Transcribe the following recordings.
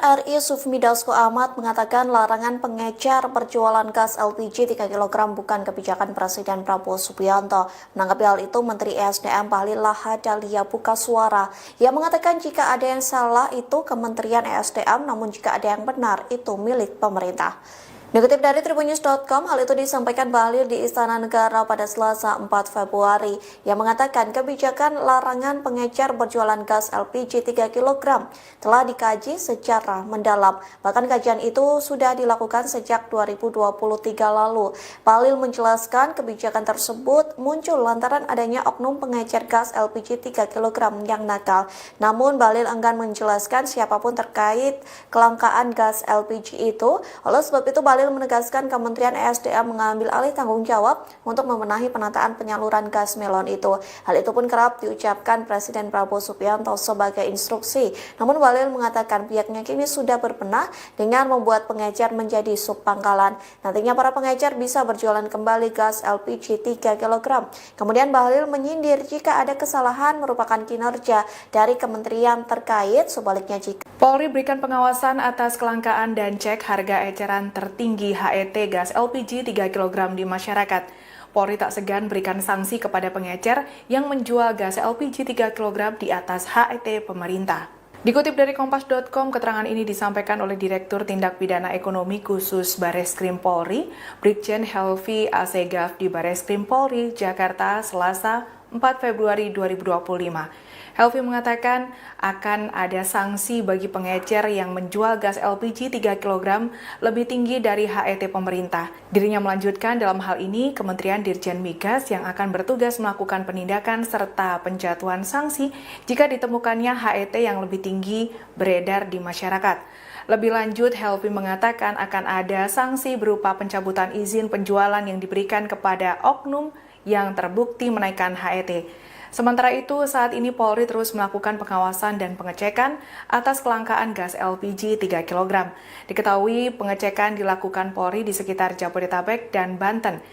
RI Sufmi Dasko Ahmad mengatakan larangan pengecer berjualan gas LPG 3 kg bukan kebijakan Presiden Prabowo Subianto. Menanggapi hal itu, Menteri ESDM Bahlil Lahadalia buka suara. Ia mengatakan jika ada yang salah itu Kementerian ESDM, namun jika ada yang benar itu milik pemerintah. Dikutip dari tribunnews.com, hal itu disampaikan Bahlil di Istana Negara pada Selasa 4 Februari. Ia mengatakan kebijakan larangan pengecer berjualan gas LPG 3 kg telah dikaji secara mendalam. Bahkan kajian itu sudah dilakukan sejak 2023 lalu. Bahlil menjelaskan kebijakan tersebut muncul lantaran adanya oknum pengecer gas LPG 3 kg yang nakal. Namun Bahlil enggan menjelaskan siapapun terkait kelangkaan gas LPG itu. Oleh sebab itu Bahlil menegaskan Kementerian ESDM mengambil alih tanggung jawab untuk membenahi penataan penyaluran gas melon itu. Hal itu pun kerap diucapkan Presiden Prabowo Subianto sebagai instruksi. Namun Bahlil mengatakan pihaknya kini sudah berbenah dengan membuat pengecer menjadi sub pangkalan. Nantinya para pengecer bisa berjualan kembali gas LPG 3 kg. Kemudian Bahlil menyindir jika ada kesalahan merupakan kinerja dari kementerian terkait, sebaliknya jika Polri berikan pengawasan atas kelangkaan dan cek harga eceran tertinggi HET gas LPG 3 kg di masyarakat. Polri tak segan berikan sanksi kepada pengecer yang menjual gas LPG 3 kg di atas HET pemerintah. Dikutip dari Kompas.com, keterangan ini disampaikan oleh Direktur Tindak Pidana Ekonomi Khusus Bareskrim Polri, Brigjen Helvi Asegaf di Bareskrim Polri, Jakarta, Selasa 4 Februari 2025. Helvi mengatakan akan ada sanksi bagi pengecer yang menjual gas LPG 3 kg lebih tinggi dari HET pemerintah. Dirinya melanjutkan dalam hal ini Kementerian Dirjen Migas yang akan bertugas melakukan penindakan serta penjatuhan sanksi jika ditemukannya HET yang lebih tinggi beredar di masyarakat. Lebih lanjut, Helvi mengatakan akan ada sanksi berupa pencabutan izin penjualan yang diberikan kepada oknum yang terbukti menaikkan HET. Sementara itu, saat ini Polri terus melakukan pengawasan dan pengecekan atas kelangkaan gas LPG 3 kg. Diketahui pengecekan dilakukan Polri di sekitar Jabodetabek dan Banten.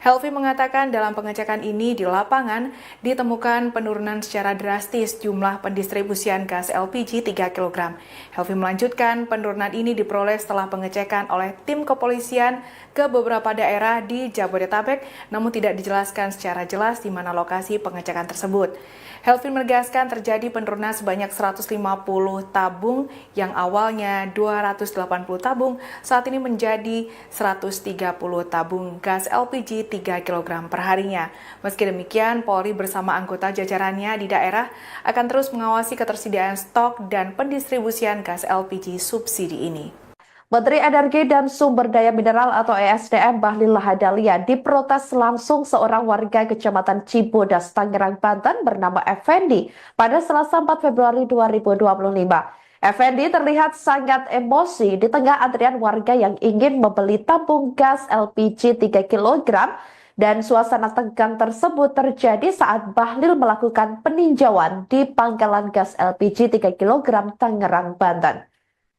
Helvi mengatakan dalam pengecekan ini di lapangan ditemukan penurunan secara drastis jumlah pendistribusian gas LPG 3 kg. Helvi melanjutkan penurunan ini diperoleh setelah pengecekan oleh tim kepolisian ke beberapa daerah di Jabodetabek, namun tidak dijelaskan secara jelas di mana lokasi pengecekan tersebut. Helvi menegaskan terjadi penurunan sebanyak 150 tabung yang awalnya 280 tabung, saat ini menjadi 130 tabung gas LPG 3 kg per harinya. Meski demikian, Polri bersama anggota jajarannya di daerah akan terus mengawasi ketersediaan stok dan pendistribusian gas LPG subsidi ini. Menteri Energi dan Sumber Daya Mineral atau ESDM Bahlil Lahadalia diprotes langsung seorang warga Kecamatan Cibodas, Tangerang, Banten bernama Effendi pada Selasa 4 Februari 2025. Effendi terlihat sangat emosi di tengah antrian warga yang ingin membeli tabung gas LPG 3 kg dan suasana tegang tersebut terjadi saat Bahlil melakukan peninjauan di pangkalan gas LPG 3 kg Tangerang, Banten.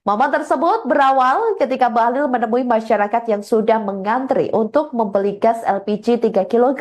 Momen tersebut berawal ketika Bahlil menemui masyarakat yang sudah mengantri untuk membeli gas LPG 3 kg.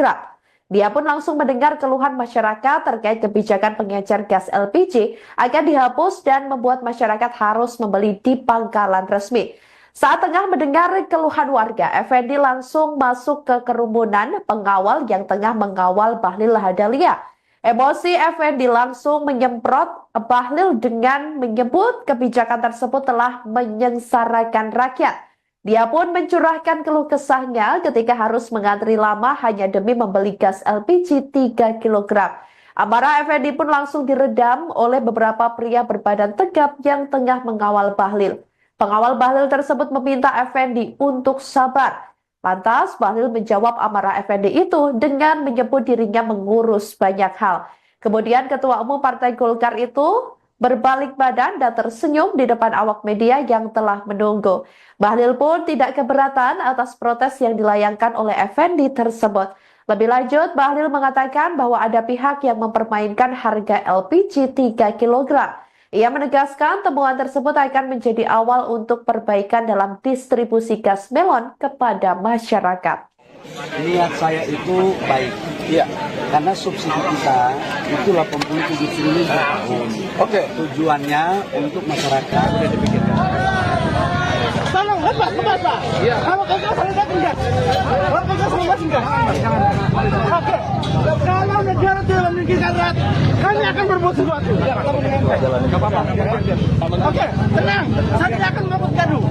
Dia pun langsung mendengar keluhan masyarakat terkait kebijakan pengecer gas LPG akan dihapus dan membuat masyarakat harus membeli di pangkalan resmi. Saat tengah mendengar keluhan warga, Effendi langsung masuk ke kerumunan pengawal yang tengah mengawal Bahlil Lahadalia. Emosi Effendi langsung menyemprot Bahlil dengan menyebut kebijakan tersebut telah menyengsarakan rakyat. Dia pun mencurahkan keluh kesahnya ketika harus mengantri lama hanya demi membeli gas LPG 3 kg. Amarah Effendi pun langsung diredam oleh beberapa pria berbadan tegap yang tengah mengawal Bahlil. Pengawal Bahlil tersebut meminta Effendi untuk sabar. Lantas, Bahlil menjawab amarah Effendi itu dengan menyebut dirinya mengurus banyak hal. Kemudian Ketua Umum Partai Golkar itu berbalik badan dan tersenyum di depan awak media yang telah menunggu. Bahlil pun tidak keberatan atas protes yang dilayangkan oleh Effendi tersebut. Lebih lanjut, Bahlil mengatakan bahwa ada pihak yang mempermainkan harga LPG 3 kg. Ia menegaskan temuan tersebut akan menjadi awal untuk perbaikan dalam distribusi gas melon kepada masyarakat. niat saya itu baik. Iya. Karena subsidi kita itu 87 triliun per tahun. Oke. Tujuannya untuk masyarakat. Sudah dipikirkan. Tolong, Pak. Iya. Kalau kagak saya datang enggak? Kalau kagak saya datang enggak? Oke. Kalau negara tidak memikirkan rakyat, kami akan berbuat sesuatu. Oke, tenang. Saya tidak akan membuat gaduh.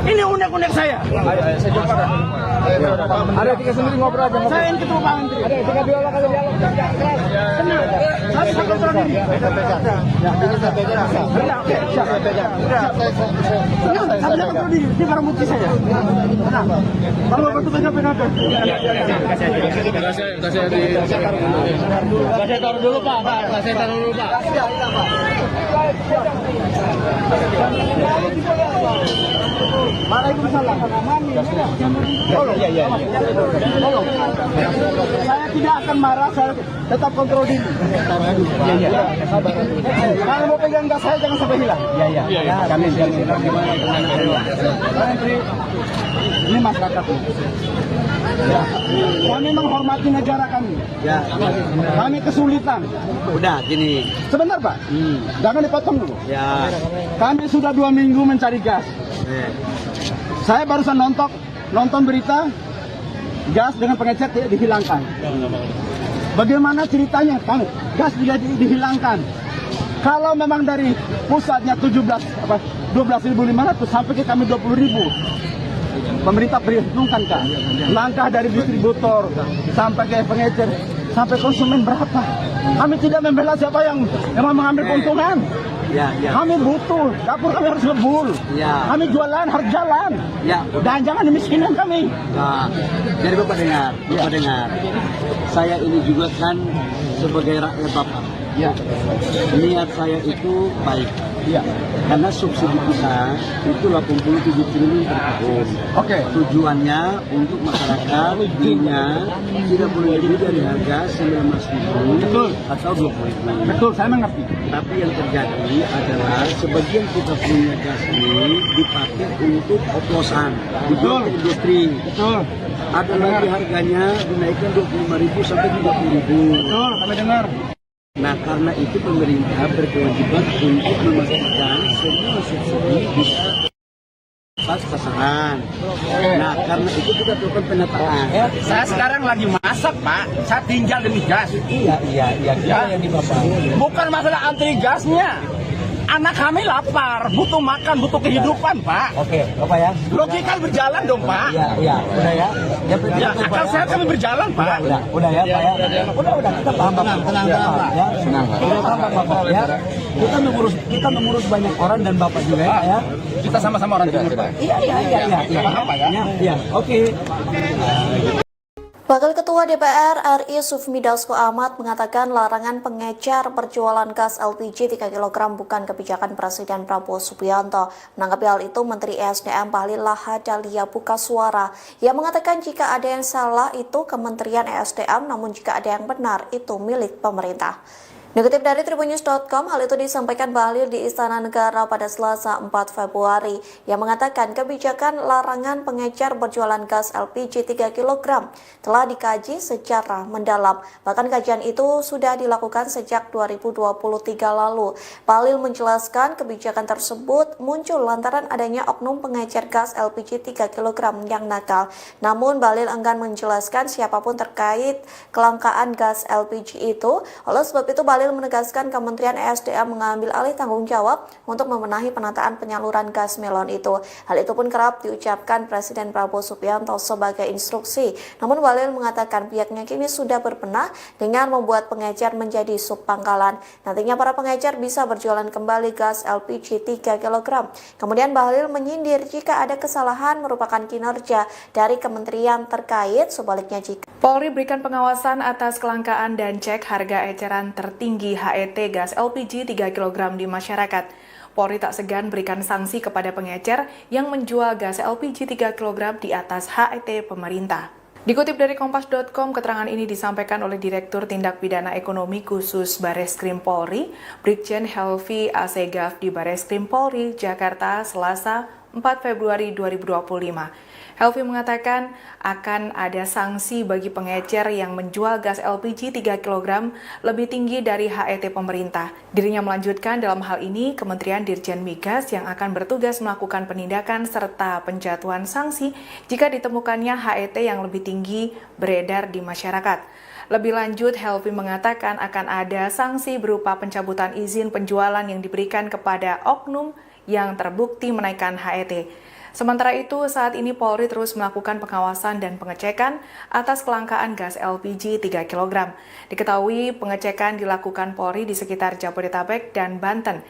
Ini unek-unek saya. Ayo, saya jumpa. Ada tiga sendiri ngobrol aja. Saya yang ketua Pak Menteri. Ada tiga dialog aja dialog. Tenang. Saya bisa kontrol diri. Tenang, oke. Siap. Tenang, saya bisa kontrol diri. Ini barang bukti saya. Tenang. Kalau Bapak itu PKP. Saya taruh dulu Pak. Waalaikumsalam. Tolong. Tolong. Saya tidak akan marah, saya tetap kontrol diri. Kalau mau pegang gas saya jangan sampai hilang. Iya. Kami Ini masyarakat. Ya. Kami menghormati negara kami. Ya. Kami kesulitan. Udah gini. Sebentar Pak, jangan dipotong dulu. Ya. Kami sudah 2 minggu mencari gas. Saya barusan nonton berita gas dengan pengecer tidak dihilangkan. Bagaimana ceritanya? Gas tidak dihilangkan. Kalau memang dari pusatnya 12.500 sampai ke kami 20.000. Pemerintah perhitungkan Kak. Langkah dari distributor sampai ke pengecer sampai konsumen berapa? Kami tidak membela siapa yang mengambil keuntungan. Ya. Kami butuh, dapur kami harus ngebul. Ya. Kami jualan harus jalan. Ya. Dan jangan dimiskinkan kami. Nah, jadi Bapak dengar. Saya ini juga kan sebagai rakyat Bapak. Ya. Niat saya itu baik. Ya. Karena subsidi kita itu 87 triliun per tahun. Oke. Tujuannya untuk masyarakat belinya tidak boleh lebih dari harga 19.000 Betul. atau 20.000. Betul, saya mengerti. Tapi yang terjadi adalah sebagian kita punya gas ini dipakai untuk oplosan, dijual ke industri. Betul. Ada lagi harganya dinaikkan 25.000 sampai 30.000. Betul, kami dengar. Nah, karena itu pemerintah berkewajiban untuk memastikan semua subsidi bisa pas sasaran. Nah, karena itu kita lakukan penataan. Saya sekarang lagi masak, Pak. Saya tinggal demi gas. Iya. Yang di Bapak. Bukan masalah antri gasnya. Anak kami lapar, butuh makan, butuh kehidupan, Pak. Oke, Bapak ya. Logika berjalan dong, Pak. Iya. Udah ya. Ya, akal sehat kami berjalan, Pak. Udah ya, Pak ya. Udah, kita paham, Bapak. Tenang, Pak. Ya, kita paham, Bapak ya. Kita mengurus banyak orang dan Bapak juga ya, Pak ya. Kita sama-sama orang timur, Pak. Iya. Paham, Pak ya? Iya, oke. Wakil Ketua DPR RI Sufmi Dasko Ahmad mengatakan larangan pengecer berjualan gas LPG 3 kg bukan kebijakan Presiden Prabowo Subianto. Menanggapi hal itu, Menteri ESDM Bahlil Lahadalia buka suara. Ia mengatakan jika ada yang salah itu Kementerian ESDM, namun jika ada yang benar itu milik pemerintah. Dikutip dari Tribunnews.com, hal itu disampaikan Bahlil di Istana Negara pada Selasa 4 Februari. Yang mengatakan kebijakan larangan pengecer berjualan gas LPG 3 kg telah dikaji secara mendalam. Bahkan kajian itu sudah dilakukan sejak 2023 lalu. Bahlil menjelaskan kebijakan tersebut muncul lantaran adanya oknum pengecer gas LPG 3 kg yang nakal. Namun Bahlil enggan menjelaskan siapapun terkait kelangkaan gas LPG itu. Oleh sebab itu Bahlil menegaskan Kementerian ESDM mengambil alih tanggung jawab untuk membenahi penataan penyaluran gas melon itu. Hal itu pun kerap diucapkan Presiden Prabowo Subianto sebagai instruksi. Namun Bahlil mengatakan pihaknya kini sudah berbenah dengan membuat pengecer menjadi sub pangkalan. Nantinya para pengecer bisa berjualan kembali gas LPG 3 kg. Kemudian Bahlil menyindir jika ada kesalahan merupakan kinerja dari kementerian terkait, sebaliknya jika Polri berikan pengawasan atas kelangkaan dan cek harga eceran tertinggi HET gas LPG 3 kg di masyarakat. Polri tak segan berikan sanksi kepada pengecer yang menjual gas LPG 3 kg di atas HET pemerintah. Dikutip dari Kompas.com, keterangan ini disampaikan oleh Direktur Tindak Pidana Ekonomi Khusus Bareskrim Polri, Brigjen Helvi Asegaf di Bareskrim Polri, Jakarta, Selasa 4 Februari 2025. Helvi mengatakan akan ada sanksi bagi pengecer yang menjual gas LPG 3 kg lebih tinggi dari HET pemerintah. Dirinya melanjutkan dalam hal ini Kementerian Dirjen Migas yang akan bertugas melakukan penindakan serta penjatuhan sanksi jika ditemukannya HET yang lebih tinggi beredar di masyarakat. Lebih lanjut, Helvi mengatakan akan ada sanksi berupa pencabutan izin penjualan yang diberikan kepada oknum yang terbukti menaikkan HET. Sementara itu, saat ini Polri terus melakukan pengawasan dan pengecekan atas kelangkaan gas LPG 3 kg. Diketahui pengecekan dilakukan Polri di sekitar Jabodetabek dan Banten.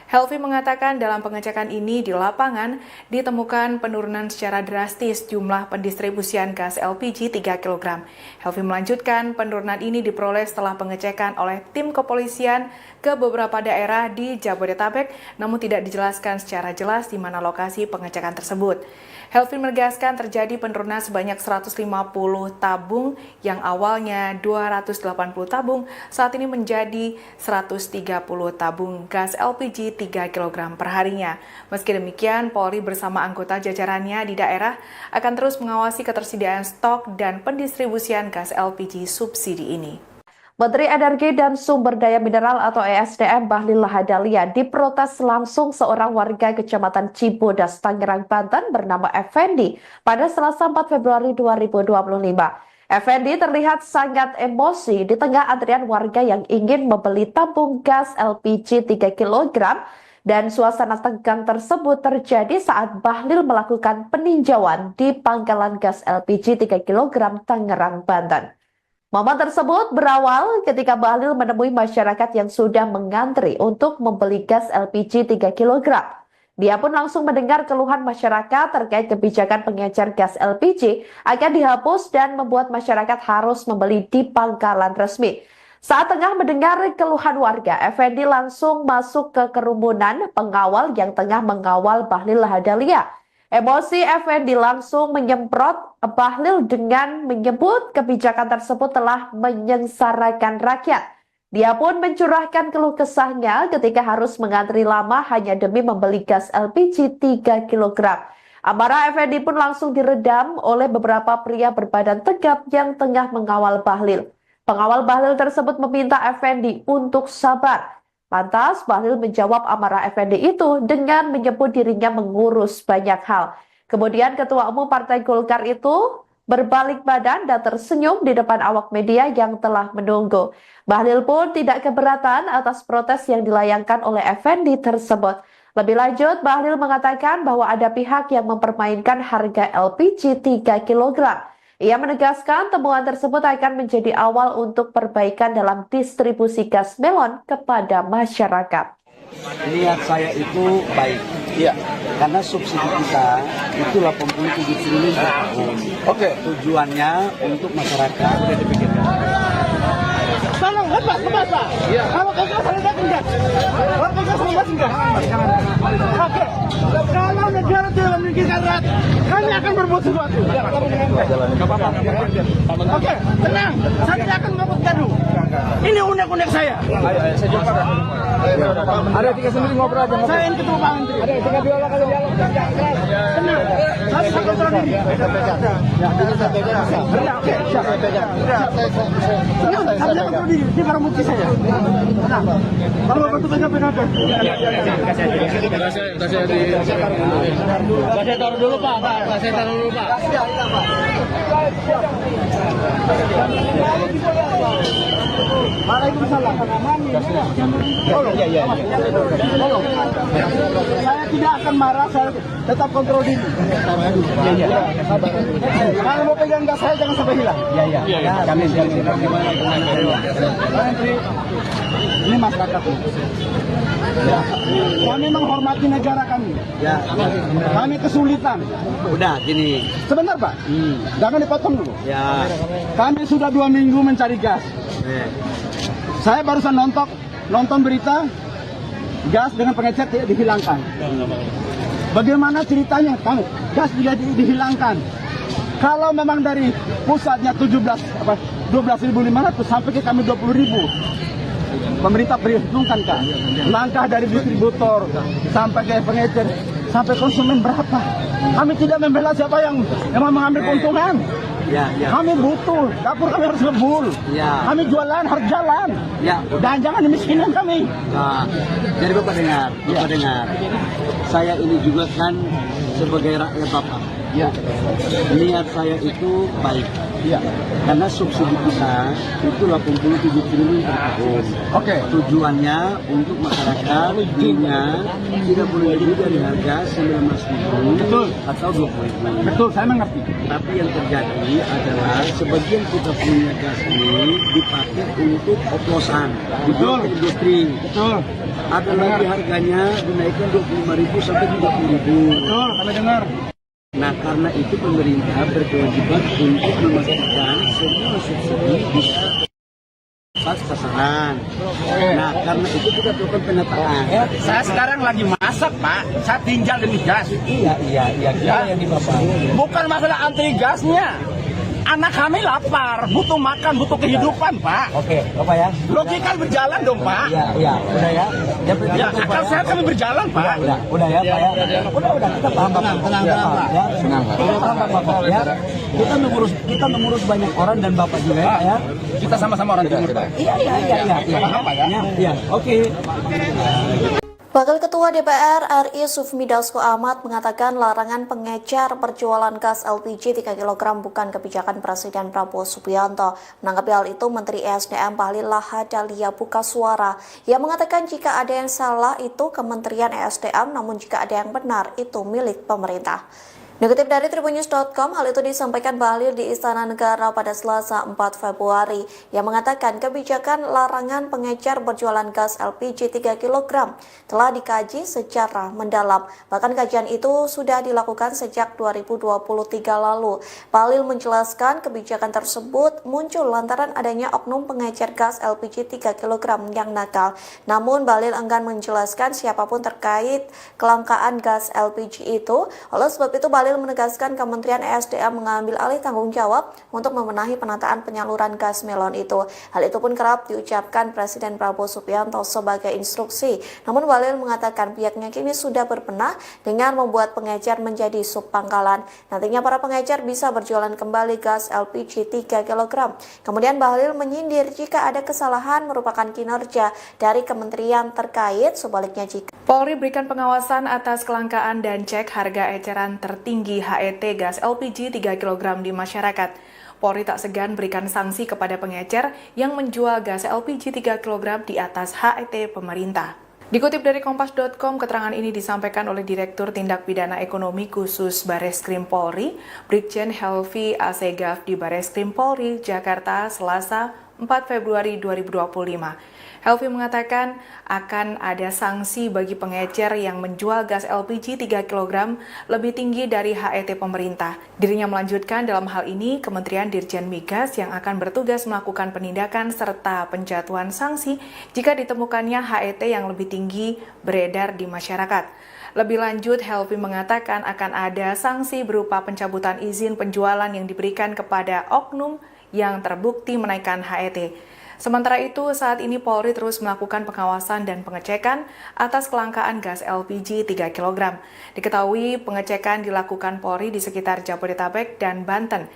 Helvi mengatakan dalam pengecekan ini di lapangan ditemukan penurunan secara drastis jumlah pendistribusian gas LPG 3 kg. Helvi melanjutkan penurunan ini diperoleh setelah pengecekan oleh tim kepolisian ke beberapa daerah di Jabodetabek, namun tidak dijelaskan secara jelas di mana lokasi pengecekan tersebut. Helvi menegaskan terjadi penurunan sebanyak 150 tabung yang awalnya 280 tabung, saat ini menjadi 130 tabung gas LPG 3 kg per harinya. Meski demikian, Polri bersama anggota jajarannya di daerah akan terus mengawasi ketersediaan stok dan pendistribusian gas LPG subsidi ini. Menteri Energi dan Sumber Daya Mineral atau ESDM Bahlil Lahadalia diprotes langsung seorang warga Kecamatan Cibodas, Tangerang, Banten bernama Effendi pada Selasa 4 Februari 2025. Effendi terlihat sangat emosi di tengah antrian warga yang ingin membeli tabung gas LPG 3 kg dan suasana tegang tersebut terjadi saat Bahlil melakukan peninjauan di pangkalan gas LPG 3 kg Tangerang, Banten. Momen tersebut berawal ketika Bahlil menemui masyarakat yang sudah mengantri untuk membeli gas LPG 3 kg. Dia pun langsung mendengar keluhan masyarakat terkait kebijakan pengecer gas LPG akan dihapus dan membuat masyarakat harus membeli di pangkalan resmi. Saat tengah mendengar keluhan warga, Effendi langsung masuk ke kerumunan pengawal yang tengah mengawal Bahlil Lahadalia. Emosi Effendi langsung menyemprot Bahlil dengan menyebut kebijakan tersebut telah menyengsarakan rakyat. Dia pun mencurahkan keluh kesahnya ketika harus mengantri lama hanya demi membeli gas LPG 3 kg. Amarah Effendi pun langsung diredam oleh beberapa pria berbadan tegap yang tengah mengawal Bahlil. Pengawal Bahlil tersebut meminta Effendi untuk sabar. Lantas, Bahlil menjawab amarah Effendi itu dengan menyebut dirinya mengurus banyak hal. Kemudian Ketua Umum Partai Golkar itu berbalik badan dan tersenyum di depan awak media yang telah menunggu. Bahlil pun tidak keberatan atas protes yang dilayangkan oleh Effendi tersebut. Lebih lanjut, Bahlil mengatakan bahwa ada pihak yang mempermainkan harga LPG 3 kg. Ia menegaskan temuan tersebut akan menjadi awal untuk perbaikan dalam distribusi gas melon kepada masyarakat. Niat saya itu baik, Iya. karena subsidi kita itu 87 triliun per tahun. Oke. Tujuannya untuk masyarakat. Tolong lepas ke basah. Iya. Kalau kagak saya datang enggak. Kalau kagak saya datang enggak. Oke. Kalau negara tidak memikirkan rakyat, kami akan berbuat sesuatu. Oke, tenang. Saya tidak akan membuat gaduh. Ini unek-unek saya. Ayo, saya jumpa. Ada tiga sendiri ngobrol aja. Saya ini ketua Pak Menteri. Ada tiga dialog. Tenang. Saya bisa kontrol diri. Ya, oke. Siap. Tenang, saya bisa kontrol diri. Ini barang bukti saya. Tenang. Kalau Bapak itu pegang. Saya taruh dulu Pak. Waalaikumsalam. Tolong. Tolong. Saya tidak akan marah, saya tetap kontrol diri. Kalau mau pegang gas saya jangan sampai hilang. Iya. Kami Ini masyarakat. Ya. Kami menghormati negara kami. Ya. Kami kesulitan. Udah gini. Sebentar Pak, jangan dipotong dulu. Ya. Kami sudah 2 minggu mencari gas. Saya barusan nonton berita gas dengan pengecer tidak dihilangkan. Bagaimana ceritanya? Gas tidak dihilangkan. Kalau memang dari pusatnya 12.500 sampai ke kami 20.000. Pemerintah perhitungkan kan langkah dari distributor sampai ke pengecer sampai konsumen berapa. Kami tidak membela siapa yang mau mengambil keuntungan. Ya, ya. Kami butuh, dapur kami harus ngebul. Ya. Kami jualan harus jalan. Ya. Dan jangan dimiskinkan kami. Nah, jadi Bapak dengar. Saya ini juga kan sebagai rakyat Bapak. Ya. Niat saya itu baik. Ya. Karena subsidi kita itu 87 triliun per tahun. Oke. Tujuannya untuk masyarakat punya tidak boleh lebih dari harga 19.000 Betul. atau 20.000. Betul, saya mengerti. Tapi yang terjadi adalah sebagian kita punya gas ini dipakai untuk oplosan, Betul. untuk industri. Betul. Ada lagi harganya dinaikkan 25.000 sampai 30.000. Betul, kami dengar. Nah, karena itu pemerintah berkewajiban untuk memastikan semua subsidi bisa pas sasaran. Nah, karena itu kita lakukan penataan. Saya sekarang lagi masak, Pak. Saya tinggal demi gas. Iya. Yang di Bapak. Bukan masalah antri gasnya. Anak kami lapar, butuh makan, butuh kehidupan, Pak. Oke, Bapak ya. Logika berjalan dong, Pak. Iya, udah ya. Ya, akal sehat kami berjalan, Pak. Udah ya, Pak ya. Udah, kita paham, Bapak. Tenang, ya. Kita paham, Bapak ya. Kita mengurus banyak orang dan Bapak juga ya. Kita sama-sama orang timur, Pak. Iya. Paham, Pak ya? Iya, oke. Wakil Ketua DPR RI Sufmi Dasko Ahmad mengatakan larangan pengecer berjualan gas LPG 3 kg bukan kebijakan Presiden Prabowo Subianto. Menanggapi hal itu, Menteri ESDM Bahlil Lahadalia buka suara. Ia mengatakan jika ada yang salah itu Kementerian ESDM, namun jika ada yang benar itu milik pemerintah. Dikutip dari Tribunnews.com, hal itu disampaikan Bahlil di Istana Negara pada Selasa 4 Februari. Yang mengatakan kebijakan larangan pengecer berjualan gas LPG 3 kg telah dikaji secara mendalam. Bahkan kajian itu sudah dilakukan sejak 2023 lalu. Bahlil menjelaskan kebijakan tersebut muncul lantaran adanya oknum pengecer gas LPG 3 kg yang nakal. Namun Bahlil enggan menjelaskan siapapun terkait kelangkaan gas LPG itu. Oleh sebab itu Bahlil menegaskan Kementerian ESDM mengambil alih tanggung jawab untuk membenahi penataan penyaluran gas melon itu. Hal itu pun kerap diucapkan Presiden Prabowo Subianto sebagai instruksi. Namun Bahlil mengatakan pihaknya kini sudah berbenah dengan membuat pengecer menjadi sub pangkalan. Nantinya para pengecer bisa berjualan kembali gas LPG 3 kg. Kemudian Bahlil menyindir jika ada kesalahan merupakan kinerja dari kementerian terkait, sebaliknya jika Polri berikan pengawasan atas kelangkaan dan cek harga eceran tertinggi HET gas LPG 3 kg di masyarakat. Polri tak segan berikan sanksi kepada pengecer yang menjual gas LPG 3 kg di atas HET pemerintah. Dikutip dari Kompas.com, keterangan ini disampaikan oleh Direktur Tindak Pidana Ekonomi Khusus Bareskrim Polri, Brigjen Helvi Asegaf di Bareskrim Polri, Jakarta, Selasa 4 Februari 2025. Helvi mengatakan akan ada sanksi bagi pengecer yang menjual gas LPG 3 kg lebih tinggi dari HET pemerintah. Dirinya melanjutkan dalam hal ini Kementerian Dirjen Migas yang akan bertugas melakukan penindakan serta penjatuhan sanksi jika ditemukannya HET yang lebih tinggi beredar di masyarakat. Lebih lanjut, Helvi mengatakan akan ada sanksi berupa pencabutan izin penjualan yang diberikan kepada oknum yang terbukti menaikkan HET. Sementara itu, saat ini Polri terus melakukan pengawasan dan pengecekan atas kelangkaan gas LPG 3 kg. Diketahui pengecekan dilakukan Polri di sekitar Jabodetabek dan Banten.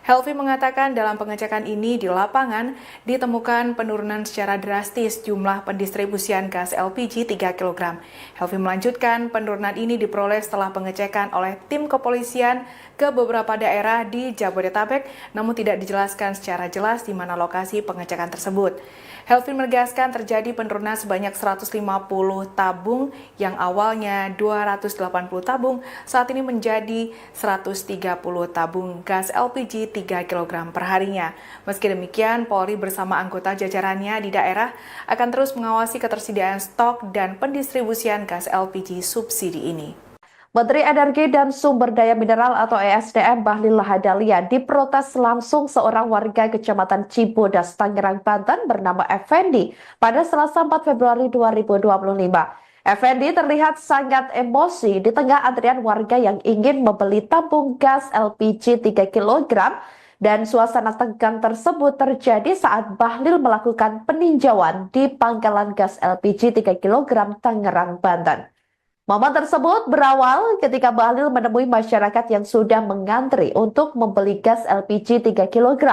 Helvi mengatakan dalam pengecekan ini di lapangan ditemukan penurunan secara drastis jumlah pendistribusian gas LPG 3 kg. Helvi melanjutkan penurunan ini diperoleh setelah pengecekan oleh tim kepolisian ke beberapa daerah di Jabodetabek, namun tidak dijelaskan secara jelas di mana lokasi pengecekan tersebut. Helvi menegaskan terjadi penurunan sebanyak 150 tabung yang awalnya 280 tabung, saat ini menjadi 130 tabung gas LPG 3 kg per harinya. Meski demikian, Polri bersama anggota jajarannya di daerah akan terus mengawasi ketersediaan stok dan pendistribusian gas LPG subsidi ini. Menteri Energi dan Sumber Daya Mineral atau ESDM Bahlil Lahadalia diprotes langsung seorang warga Kecamatan Cibodas, Tangerang, Banten bernama Effendi pada Selasa 4 Februari 2025. Effendi terlihat sangat emosi di tengah antrian warga yang ingin membeli tabung gas LPG 3 kg dan suasana tegang tersebut terjadi saat Bahlil melakukan peninjauan di pangkalan gas LPG 3 kg Tangerang, Banten. Momen tersebut berawal ketika Bahlil menemui masyarakat yang sudah mengantri untuk membeli gas LPG 3 kg.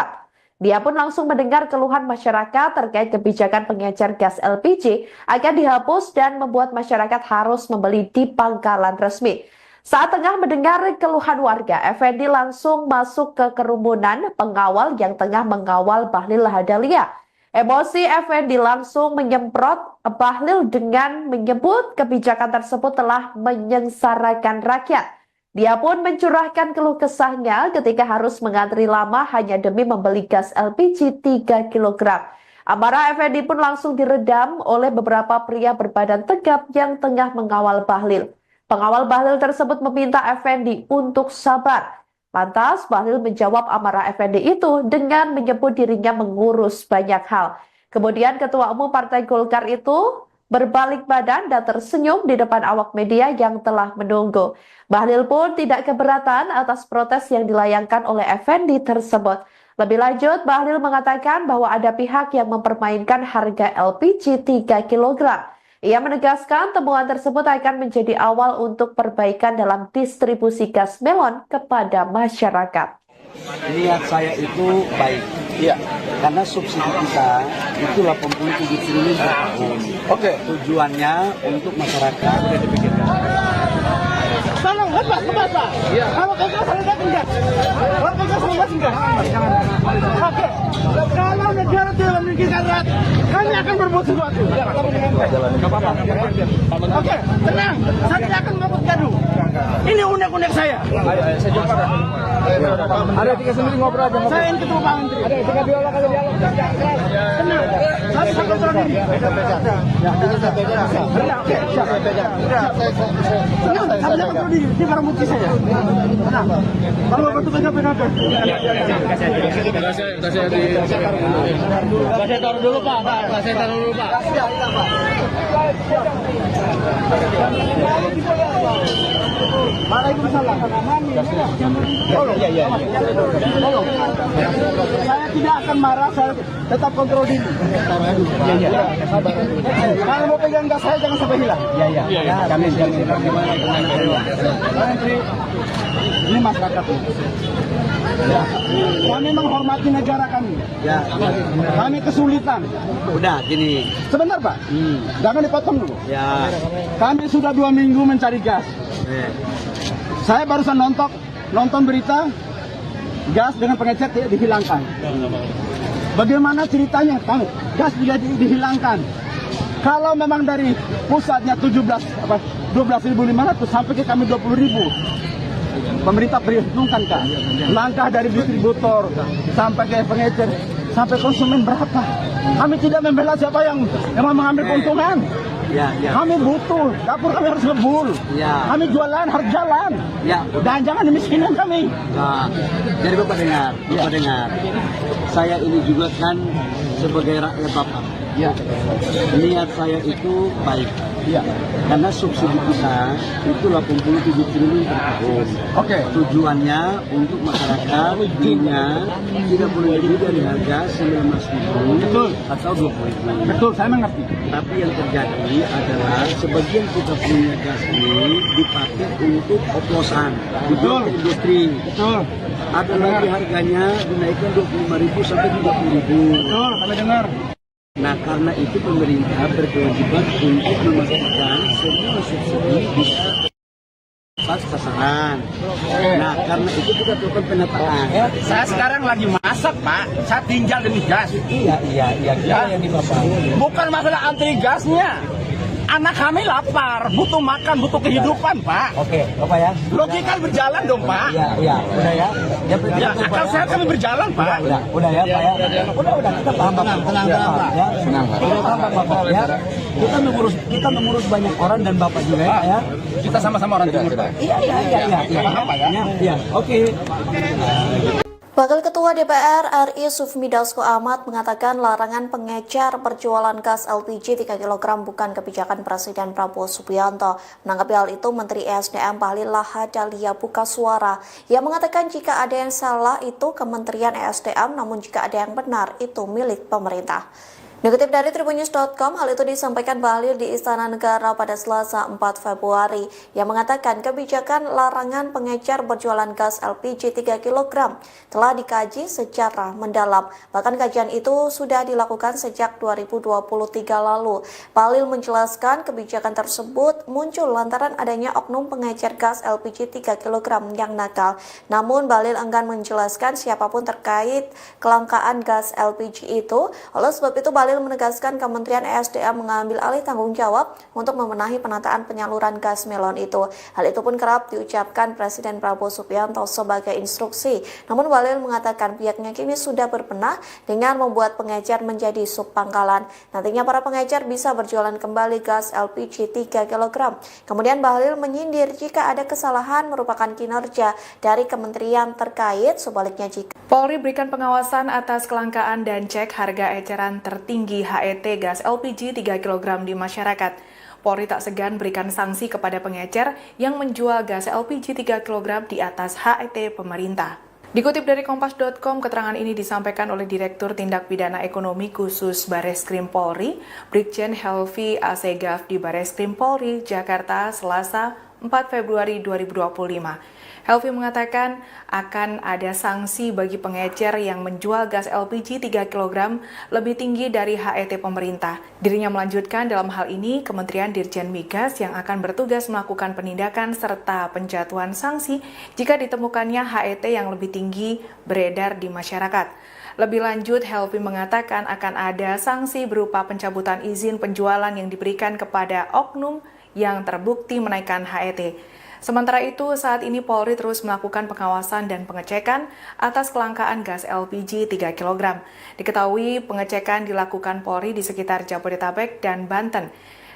Dia pun langsung mendengar keluhan masyarakat terkait kebijakan pengecer gas LPG akan dihapus dan membuat masyarakat harus membeli di pangkalan resmi. Saat tengah mendengar keluhan warga, Effendi langsung masuk ke kerumunan pengawal yang tengah mengawal Bahlil Lahadalia. Emosi Effendi langsung menyemprot Bahlil dengan menyebut kebijakan tersebut telah menyengsarakan rakyat. Dia pun mencurahkan keluh kesahnya ketika harus mengantri lama hanya demi membeli gas LPG 3 kg. Amarah Effendi pun langsung diredam oleh beberapa pria berbadan tegap yang tengah mengawal Bahlil. Pengawal Bahlil tersebut meminta Effendi untuk sabar. Lantas, Bahlil menjawab amarah Effendi itu dengan menyebut dirinya mengurus banyak hal. Kemudian Ketua Umum Partai Golkar itu berbalik badan dan tersenyum di depan awak media yang telah menunggu. Bahlil pun tidak keberatan atas protes yang dilayangkan oleh Effendi tersebut. Lebih lanjut, Bahlil mengatakan bahwa ada pihak yang mempermainkan harga LPG 3 kg. Ia menegaskan temuan tersebut akan menjadi awal untuk perbaikan dalam distribusi gas melon kepada masyarakat. Niat saya itu baik. Iya. Karena subsidi kita itu 87 triliun per tahun. Oke. Tujuannya untuk masyarakat. Tolong lepas ke masa. Iya. Kalau kagak saya enggak. Kalau kagak saya enggak. Oke. Kalau negara tidak memikirkan rakyat, kami akan berbuat sesuatu. Oke, tenang. Saya tidak akan membuat gaduh. Ini unek-unek saya. Ayo, saya jumpa. Ada tiga sendiri ngobrol aja. Saya ini ketua Pak Menteri. Ada tiga dialog aja dialog. Tenang. Saya bisa kontrol diri. Oke, siap. Tenang, saya bisa kontrol diri. Ini barang bukti saya. Tenang. Kalau Bapak itu pegang. Saya taruh dulu Pak. Waalaikumsalam. Tolong. Tolong. Saya tidak akan marah, saya tetap kontrol diri. Kalau mau pegang gas saya jangan sampai hilang. Iya. Kami Ini masyarakat ini. Ya. Kami menghormati negara kami. Ya. Kami kesulitan. Udah gini. Sebentar Pak, jangan dipotong dulu. Ya. Kami sudah 2 minggu mencari gas. Saya barusan nonton berita gas dengan pengecer dihilangkan. Bagaimana ceritanya? Gas juga dihilangkan. Kalau memang dari pusatnya 12.500 sampai ke kami 20.000. Pemerintah perhitungkan kan, langkah dari distributor sampai ke pengecer sampai konsumen berapa? Kami tidak membela siapa yang mau mengambil keuntungan. Ya. Kami butuh, dapur kami harus lebur. Ya. Kami jualan harus jalan. Ya. Dan jangan dimiskinkan kami. Nah, jadi Bapak dengar. Saya ini juga kan sebagai rakyat Bapak. Ya. Niat saya itu baik. Ya. Karena subsidi kita itu 87 triliun per tahun. Oke. Tujuannya untuk masyarakat punya tidak boleh lebih dari harga 19.000 Betul. atau 20.000. Betul, saya mengerti. Tapi yang terjadi adalah sebagian kita punya gas ini dipakai untuk oplosan, dijual ke industri. Betul. Ada lagi harganya dinaikkan 25.000 sampai 30.000. Betul, kami dengar. Nah, karena itu pemerintah berkewajiban untuk memastikan semua subsidi bisa pas sasaran. Nah, karena itu kita lakukan penataan. Saya sekarang lagi masak, Pak. Saya tinggal demi gas. Iya. Yang di Bapak. Bukan masalah antri gasnya. Anak kami lapar, butuh makan, butuh kehidupan, Pak. Oke, Bapak ya. Logika berjalan dong, Pak. Iya. Udah ya. Ya, akal sehat kami berjalan, Pak. Udah ya, Pak ya. Udah kita paham Bapak. Tenang, ya. Udah paham Bapak ya. Kita mengurus banyak orang dan Bapak juga ya. Kita sama-sama orang timur, Pak. Iya. Paham, Pak ya? Iya, oke. Wakil Ketua DPR RI Sufmi Dasko Ahmad mengatakan larangan pengecer berjualan gas LPG 3 kg bukan kebijakan Presiden Prabowo Subianto. Menanggapi hal itu, Menteri ESDM Bahlil Lahadalia buka suara. Ia mengatakan jika ada yang salah itu Kementerian ESDM, namun jika ada yang benar itu milik pemerintah. Dikutip dari tribunnews.com, hal itu disampaikan Bahlil di Istana Negara pada Selasa 4 Februari yang mengatakan kebijakan larangan pengecer berjualan gas LPG 3 kg telah dikaji secara mendalam. Bahkan kajian itu sudah dilakukan sejak 2023 lalu. Bahlil menjelaskan kebijakan tersebut muncul lantaran adanya oknum pengecer gas LPG 3 kg yang nakal. Namun Bahlil enggan menjelaskan siapapun terkait kelangkaan gas LPG itu. Oleh sebab itu Bahlil menegaskan Kementerian ESDM mengambil alih tanggung jawab untuk membenahi penataan penyaluran gas melon itu. Hal itu pun kerap diucapkan Presiden Prabowo Subianto sebagai instruksi. Namun Bahlil mengatakan pihaknya kini sudah berbenah dengan membuat pengecer menjadi sub pangkalan. Nantinya para pengecer bisa berjualan kembali gas LPG 3 kg. Kemudian Bahlil menyindir jika ada kesalahan merupakan kinerja dari kementerian terkait, sebaliknya jika Polri berikan pengawasan atas kelangkaan dan cek harga eceran tertinggi HET gas LPG 3 kg di masyarakat. Polri tak segan berikan sanksi kepada pengecer yang menjual gas LPG 3 kg di atas HET pemerintah. Dikutip dari Kompas.com, keterangan ini disampaikan oleh Direktur Tindak Pidana Ekonomi Khusus Bareskrim Polri, Brigjen Helvi Asegaf di Bareskrim Polri, Jakarta, Selasa 4 Februari 2025. Helvi mengatakan akan ada sanksi bagi pengecer yang menjual gas LPG 3 kg lebih tinggi dari HET pemerintah. Dirinya melanjutkan dalam hal ini Kementerian Dirjen Migas yang akan bertugas melakukan penindakan serta penjatuhan sanksi jika ditemukannya HET yang lebih tinggi beredar di masyarakat. Lebih lanjut, Helvi mengatakan akan ada sanksi berupa pencabutan izin penjualan yang diberikan kepada oknum yang terbukti menaikkan HET. Sementara itu, saat ini Polri terus melakukan pengawasan dan pengecekan atas kelangkaan gas LPG 3 kg. Diketahui pengecekan dilakukan Polri di sekitar Jabodetabek dan Banten.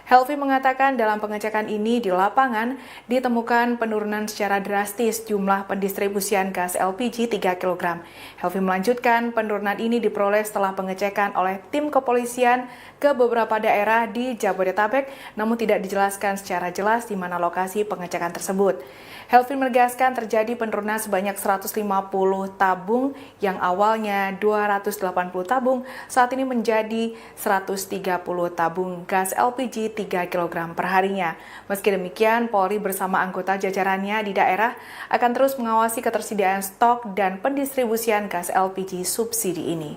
Helvi mengatakan dalam pengecekan ini di lapangan ditemukan penurunan secara drastis jumlah pendistribusian gas LPG 3 kg. Helvi melanjutkan penurunan ini diperoleh setelah pengecekan oleh tim kepolisian ke beberapa daerah di Jabodetabek, namun tidak dijelaskan secara jelas di mana lokasi pengecekan tersebut. Helvi menegaskan terjadi penurunan sebanyak 150 tabung yang awalnya 280 tabung, saat ini menjadi 130 tabung gas LPG 3 kg per harinya. Meski demikian, Polri bersama anggota jajarannya di daerah akan terus mengawasi ketersediaan stok dan pendistribusian gas LPG subsidi ini.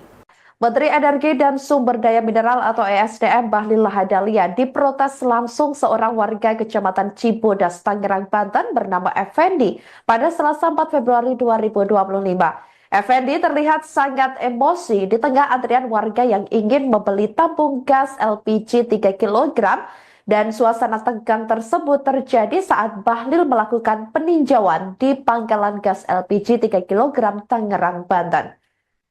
Menteri Energi dan Sumber Daya Mineral atau ESDM Bahlil Lahadalia diprotes langsung seorang warga Kecamatan Cibodas, Tangerang, Banten bernama Effendi pada Selasa 4 Februari 2025. Effendi terlihat sangat emosi di tengah antrian warga yang ingin membeli tabung gas LPG 3 kg dan suasana tegang tersebut terjadi saat Bahlil melakukan peninjauan di pangkalan gas LPG 3 kg Tangerang, Banten.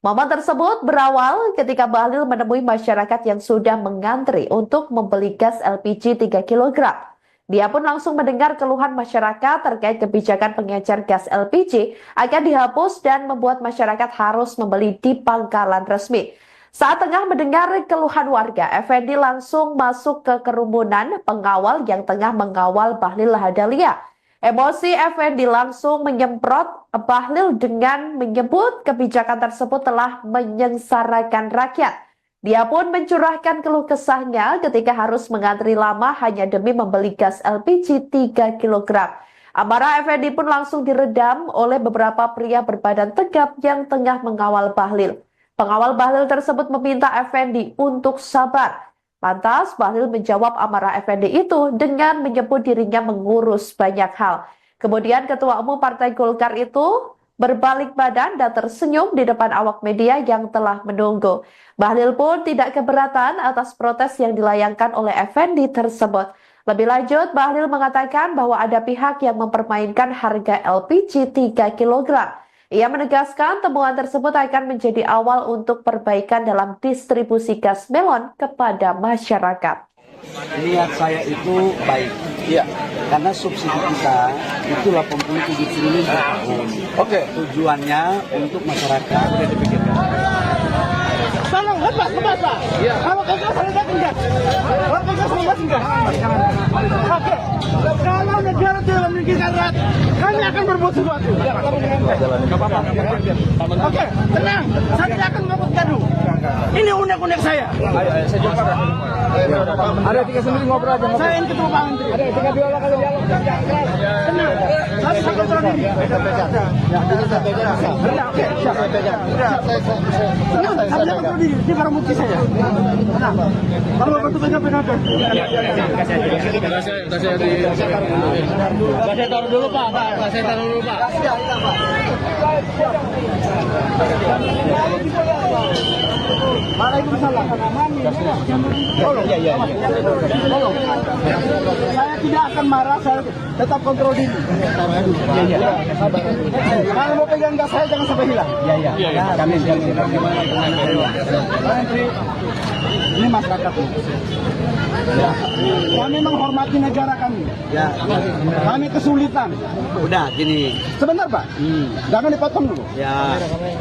Momen tersebut berawal ketika Bahlil menemui masyarakat yang sudah mengantri untuk membeli gas LPG 3 kg. Dia pun langsung mendengar keluhan masyarakat terkait kebijakan pengecer gas LPG akan dihapus dan membuat masyarakat harus membeli di pangkalan resmi. Saat tengah mendengar keluhan warga, Effendi langsung masuk ke kerumunan pengawal yang tengah mengawal Bahlil Lahadalia. Emosi Effendi langsung menyemprot Bahlil dengan menyebut kebijakan tersebut telah menyengsarakan rakyat. Dia pun mencurahkan keluh kesahnya ketika harus mengantri lama hanya demi membeli gas LPG 3 kg. Amarah Effendi pun langsung diredam oleh beberapa pria berbadan tegap yang tengah mengawal Bahlil. Pengawal Bahlil tersebut meminta Effendi untuk sabar. Lantas, Bahlil menjawab amarah Effendi itu dengan menyebut dirinya mengurus banyak hal. Kemudian Ketua Umum Partai Golkar itu berbalik badan dan tersenyum di depan awak media yang telah menunggu. Bahlil pun tidak keberatan atas protes yang dilayangkan oleh Effendi tersebut. Lebih lanjut, Bahlil mengatakan bahwa ada pihak yang mempermainkan harga LPG 3 kg. Ia menegaskan temuan tersebut akan menjadi awal untuk perbaikan dalam distribusi gas melon kepada masyarakat. Niat saya itu baik. Iya. Karena subsidi kita itu 87 triliun per tahun. Oke. Tujuannya untuk masyarakat. Tolong lepas Pak. Iya. Kalau kagak saya enggak. Kalau kagak saya enggak. Oke. Kalau negara tidak memikirkan rakyat, kami akan berbuat sesuatu. Oke, tenang. Saya tidak akan membuat gaduh. Ini unek-unek saya. Ayo, saya jumpa. Ada tiga sendiri ngobrol aja. Saya ingin ketemu Pak Menteri. Ada tiga dialog kali dialog. Tenang. Saya kontrol diri. Oke, siap. Tenang, saya kontrol diri. Ini barang bukti saya. Tenang. Kalau Bapak itu pegang. Saya taruh dulu Pak. Saya taruh dulu Pak. Waalaikumsalam. Tolong. Tolong. Saya tidak akan marah, saya tetap kontrol diri. Kalau mau pegang gas saya jangan sampai hilang. Iya. Kami ini masyarakat ini. Ya. Kami menghormati negara kami. Ya, Kami kesulitan. udah gini. Sebentar Pak, jangan dipotong dulu. Ya,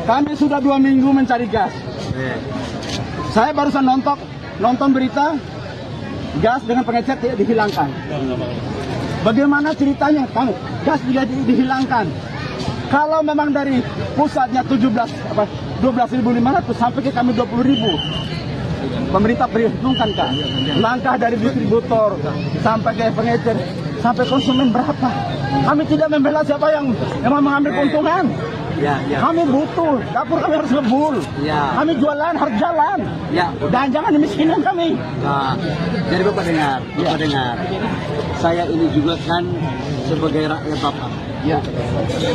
Kami sudah 2 minggu mencari gas. Saya barusan nonton berita gas dengan pengecer tidak dihilangkan. Bagaimana ceritanya? Kang, gas tidak dihilangkan. Kalau memang dari pusatnya 12.500 sampai ke kami 20.000. Pemerintah perhitungkan Kak. Langkah dari distributor sampai ke pengecer sampai konsumen berapa? Kami tidak membela siapa yang mengambil keuntungan. ya. Kami butuh, dapur kami harus ngebul. Ya. Kami jualan harus jalan. Ya. Dan jangan dimiskinkan kami. Nah, jadi Bapak dengar. Saya ini juga kan sebagai rakyat Bapak. Ya.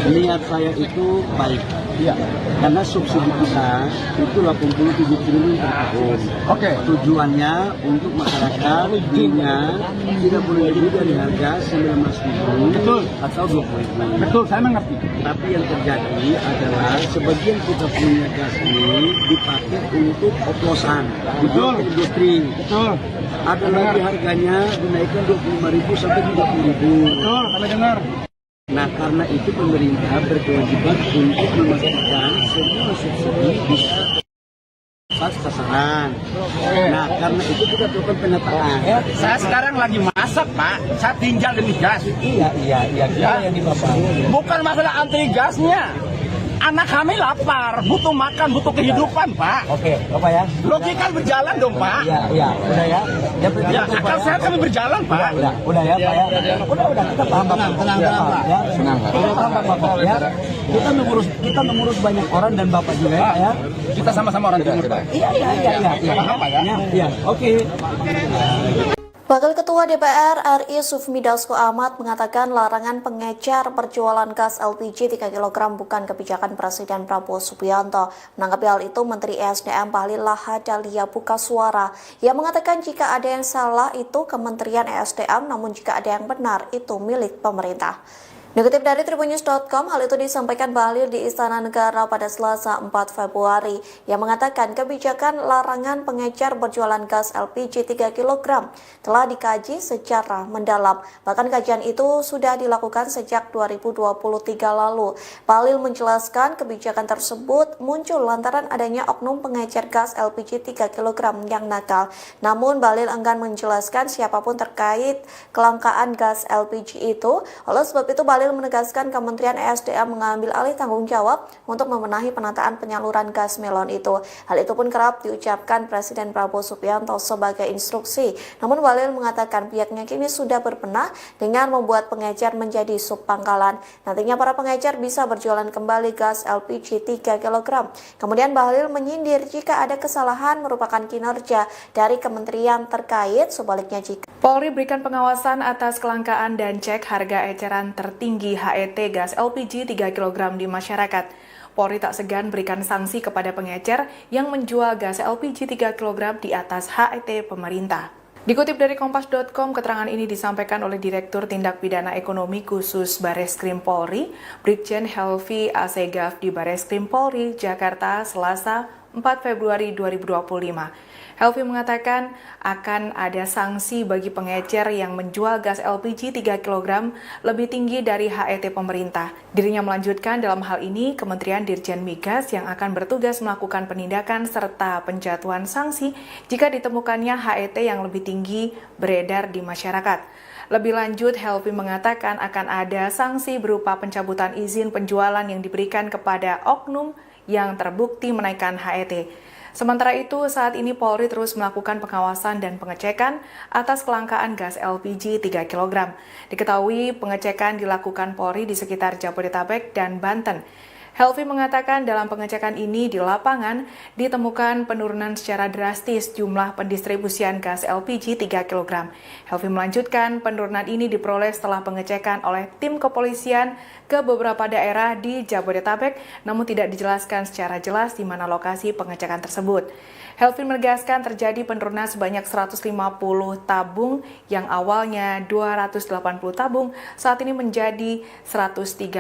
Niat saya itu baik. Ya. Karena subsidi kita itu 87 triliun per tahun. Oke. Tujuannya untuk masyarakat belinya tidak boleh lebih dari harga 19.000 Betul. atau 20.000. Betul, saya mengerti. Tapi yang terjadi adalah sebagian kita punya gas ini dipakai untuk oplosan, Betul. untuk industri. Betul. Ada lagi harganya dinaikkan 25.000 sampai 30.000. Betul, kami dengar. Nah, karena itu pemerintah berkewajiban untuk memastikan semua subsidi bisa pas sasaran. Nah, karena itu kita lakukan penataan. Saya sekarang lagi masak, Pak. Saya tinggal demi gas. Iya. Yang di Bapak. Bukan masalah antri gasnya. Anak kami lapar, butuh makan, butuh kehidupan, Pak. Oke, Bapak ya. Logika berjalan dong, Pak. Iya, udah ya. Ya, akal sehat kami berjalan, Pak. Udah ya, Pak ya. Udah, kita paham, Bapak. Tenang, Pak. Ya. Kita paham, Bapak ya. Kita mengurus banyak orang dan Bapak juga ya. Kita sama-sama orang timur, Pak. Iya. Paham, Pak ya? Iya, oke. Wakil Ketua DPR RI Sufmi Dasko Ahmad mengatakan larangan pengecer berjualan gas LPG 3 kg bukan kebijakan Presiden Prabowo Subianto. Menanggapi hal itu, Menteri ESDM Bahlil Lahadalia buka suara. Ia mengatakan jika ada yang salah itu Kementerian ESDM, namun jika ada yang benar itu milik pemerintah. Dikutip dari Tribunnews.com, hal itu disampaikan Bahlil di Istana Negara pada Selasa 4 Februari. Yang mengatakan kebijakan larangan pengecer berjualan gas LPG 3 kg telah dikaji secara mendalam. Bahkan kajian itu sudah dilakukan sejak 2023 lalu. Bahlil menjelaskan kebijakan tersebut muncul lantaran adanya oknum pengecer gas LPG 3 kg yang nakal. Namun Bahlil enggan menjelaskan siapapun terkait kelangkaan gas LPG itu. Oleh sebab itu Bahlil menegaskan Kementerian ESDM mengambil alih tanggung jawab untuk membenahi penataan penyaluran gas melon itu. Hal itu pun kerap diucapkan Presiden Prabowo Subianto sebagai instruksi. Namun Bahlil mengatakan pihaknya kini sudah berbenah dengan membuat pengecer menjadi sub pangkalan. Nantinya para pengecer bisa berjualan kembali gas LPG 3 kg. Kemudian Bahlil menyindir jika ada kesalahan merupakan kinerja dari kementerian terkait, sebaliknya jika Polri berikan pengawasan atas kelangkaan dan cek harga eceran tertinggi HET gas LPG 3 kg di masyarakat. Polri tak segan berikan sanksi kepada pengecer yang menjual gas LPG 3 kg di atas HET pemerintah. Dikutip dari Kompas.com, keterangan ini disampaikan oleh Direktur Tindak Pidana Ekonomi Khusus Bareskrim Polri, Brigjen Helvi Asegaf di Bareskrim Polri, Jakarta, Selasa 4 Februari 2025. Helvi mengatakan akan ada sanksi bagi pengecer yang menjual gas LPG 3 kg lebih tinggi dari HET pemerintah. Dirinya melanjutkan dalam hal ini Kementerian Dirjen Migas yang akan bertugas melakukan penindakan serta penjatuhan sanksi jika ditemukannya HET yang lebih tinggi beredar di masyarakat. Lebih lanjut, Helvi mengatakan akan ada sanksi berupa pencabutan izin penjualan yang diberikan kepada oknum yang terbukti menaikkan HET. Sementara itu, saat ini Polri terus melakukan pengawasan dan pengecekan atas kelangkaan gas LPG 3 kg. Diketahui pengecekan dilakukan Polri di sekitar Jabodetabek dan Banten. Helvi mengatakan dalam pengecekan ini di lapangan ditemukan penurunan secara drastis jumlah pendistribusian gas LPG 3 kg. Helvi melanjutkan penurunan ini diperoleh setelah pengecekan oleh tim kepolisian ke beberapa daerah di Jabodetabek, namun tidak dijelaskan secara jelas di mana lokasi pengecekan tersebut. Helvi menegaskan terjadi penurunan sebanyak 150 tabung yang awalnya 280 tabung, saat ini menjadi 130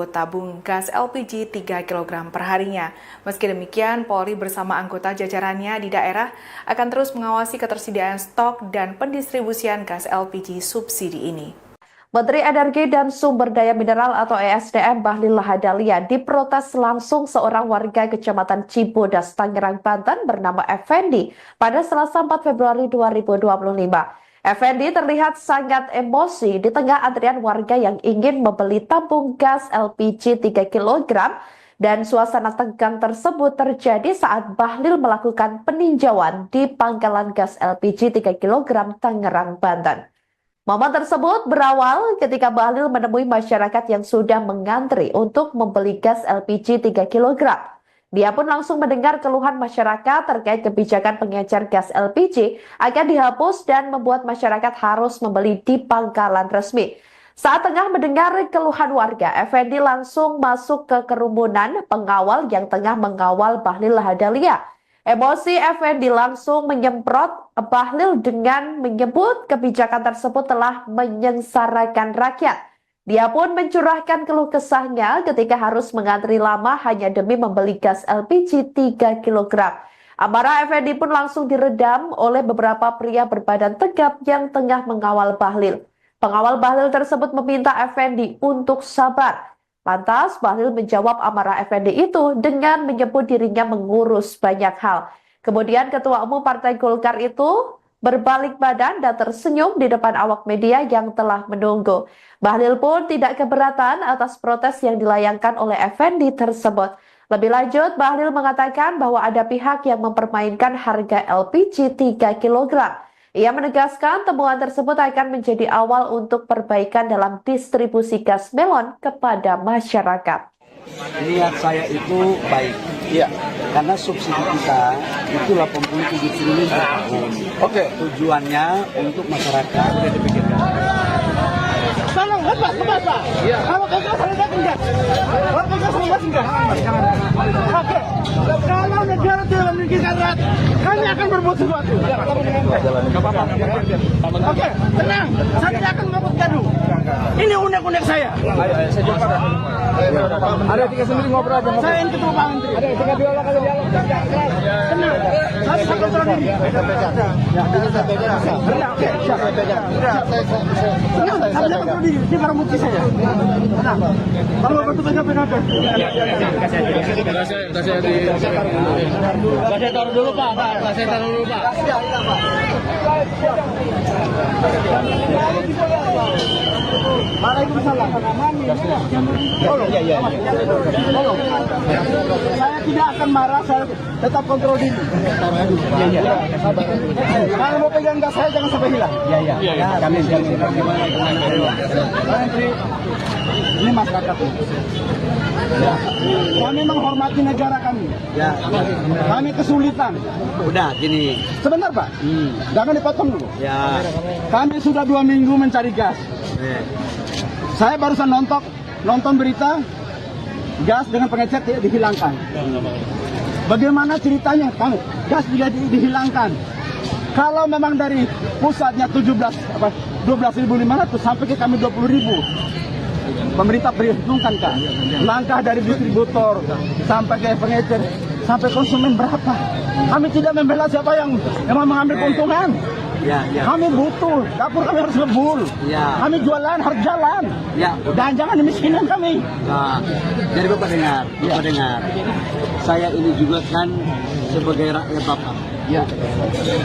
tabung gas LPG 3 kg per harinya. Meski demikian, Polri bersama anggota jajarannya di daerah akan terus mengawasi ketersediaan stok dan pendistribusian gas LPG subsidi ini. Menteri Energi dan Sumber Daya Mineral atau ESDM Bahlil Lahadalia diprotes langsung seorang warga Kecamatan Cibodas, Tangerang, Banten bernama Effendi pada Selasa 4 Februari 2025. Effendi terlihat sangat emosi di tengah antrian warga yang ingin membeli tabung gas LPG 3 kg dan suasana tegang tersebut terjadi saat Bahlil melakukan peninjauan di pangkalan gas LPG 3 kg Tangerang, Banten. Momen tersebut berawal ketika Bahlil menemui masyarakat yang sudah mengantri untuk membeli gas LPG 3 kg. Dia pun langsung mendengar keluhan masyarakat terkait kebijakan pengecer gas LPG akan dihapus dan membuat masyarakat harus membeli di pangkalan resmi. Saat tengah mendengar keluhan warga, Effendi langsung masuk ke kerumunan pengawal yang tengah mengawal Bahlil Lahadalia. Emosi Effendi langsung menyemprot Bahlil dengan menyebut kebijakan tersebut telah menyengsarakan rakyat. Dia pun mencurahkan keluh kesahnya ketika harus mengantri lama hanya demi membeli gas LPG 3 kg. Amarah Effendi pun langsung diredam oleh beberapa pria berbadan tegap yang tengah mengawal Bahlil. Pengawal Bahlil tersebut meminta Effendi untuk sabar. Lantas, Bahlil menjawab amarah Effendi itu dengan menyebut dirinya mengurus banyak hal. Kemudian Ketua Umum Partai Golkar itu berbalik badan dan tersenyum di depan awak media yang telah menunggu. Bahlil pun tidak keberatan atas protes yang dilayangkan oleh Effendi tersebut. Lebih lanjut, Bahlil mengatakan bahwa ada pihak yang mempermainkan harga LPG 3 kg. Ia menegaskan temuan tersebut akan menjadi awal untuk perbaikan dalam distribusi gas melon kepada masyarakat. Niat saya itu baik, Iya. karena subsidi kita itu 87 triliun per tahun. Oke. Tujuannya untuk masyarakat sudah dipikirkan. Tolong, Bapak, Bapak. Iya. Kalau gagal saya datang enggak? Kalau gagal saya datang enggak? Oke. Kalau negara tidak memikirkan rakyat, kami akan berbuat sesuatu. Oke, tenang. Saya tidak akan membuat gaduh. Ini unek-unek saya. Ayo, saya jumpa. Ada tiga sendiri ngobrol aja. Saya ini ketua Pak Menteri. Ada tiga dialog aja dialog. Tenang. Saya kontrol diri. Oke, siap. Tenang, saya kontrol diri. Ini barang bukti saya. Tenang. Kalau betul pegang-pegang. Saya taruh dulu Pak. Saya taruh dulu Pak. Waalaikumsalam. Tolong. Saya tidak akan marah, saya tetap kontrol diri. Kalau mau pegang gas saya jangan sampai hilang. Iya. Kami gimana Ini masyarakat. Ya. Kami menghormati negara kami. Ya. Kami kesulitan. Udah gini. Sebentar Pak, jangan dipotong dulu. Ya. Kami sudah 2 minggu mencari gas. Saya barusan nonton berita gas dengan pengecer tidak dihilangkan. Bagaimana ceritanya? Gas tidak dihilangkan. Kalau memang dari pusatnya 12.500 sampai ke kami 20.000. Pemerintah perhitungkan Kak. Langkah dari distributor sampai ke pengecer sampai konsumen berapa? Kami tidak membela siapa yang mengambil keuntungan. Ya. Kami butuh, dapur kami harus ngebul. Ya. Kami jualan harus jalan. Ya. Dan jangan dimiskinkan kami. Nah, jadi Bapak dengar. Saya ini juga kan sebagai rakyat Bapak. Ya.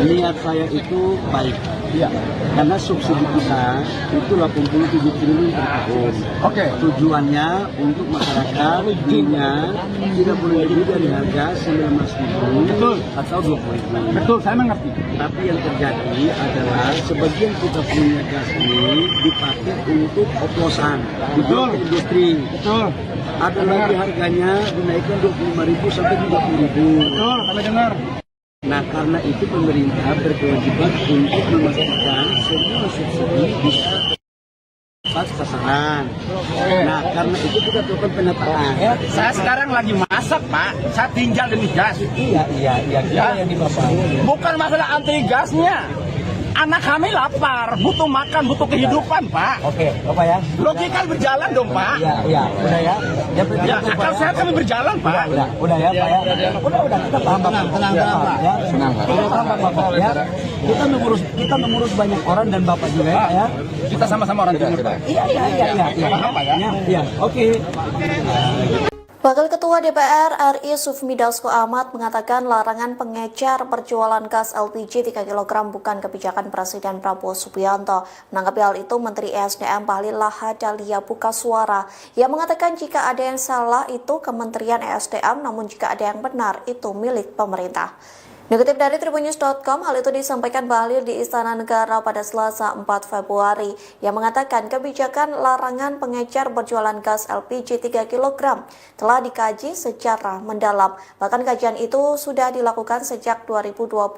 Niat saya itu baik. Iya. Karena subsidi kita itu 87 triliun per tahun. Oke. Tujuannya untuk masyarakat dunia tidak boleh lebih dari harga 19.000 Betul. atau 20.000. Betul, saya mengerti. Tapi yang terjadi adalah sebagian kita punya gas ini dipakai untuk oplosan, dijual ke industri. Betul. Ada lagi harganya dinaikkan 25.000 sampai 30.000. Betul, kami dengar. Nah, karena itu pemerintah berkewajiban untuk memastikan semua subsidi bisa tepat sasaran. Nah, karena itu kita lakukan penataan. Saya sekarang lagi masak, Pak. Saya tinggal demi gas. Iya, yang di Bapak. Bukan masalah anti gasnya. Anak kami lapar, butuh makan, butuh kehidupan, Pak. Oke, Bapak ya. Logika berjalan dong, Pak. Iya, udah ya. Ya, akal sehat kami berjalan, Pak. Udah ya, Pak ya. Udah, kita paham, Bapak. Tenang, Pak. Ya, tenang, Pak. Kita paham, Bapak ya. Kita mengurus banyak orang dan Bapak juga ya. Kita sama-sama orang timur, Pak. Iya. Paham, Pak ya? Iya, oke. Wakil Ketua DPR RI Sufmi Dasko Ahmad mengatakan larangan pengecer berjualan gas LPG 3 kg bukan kebijakan Presiden Prabowo Subianto. Menanggapi hal itu, Menteri ESDM Bahlil Lahadalia buka suara. Ia mengatakan jika ada yang salah itu Kementerian ESDM, namun jika ada yang benar itu milik pemerintah. Dikutip dari tribunnews.com, hal itu disampaikan Bahlil di Istana Negara pada Selasa 4 Februari. Yang mengatakan kebijakan larangan pengecer berjualan gas LPG 3 kg telah dikaji secara mendalam. Bahkan kajian itu sudah dilakukan sejak 2023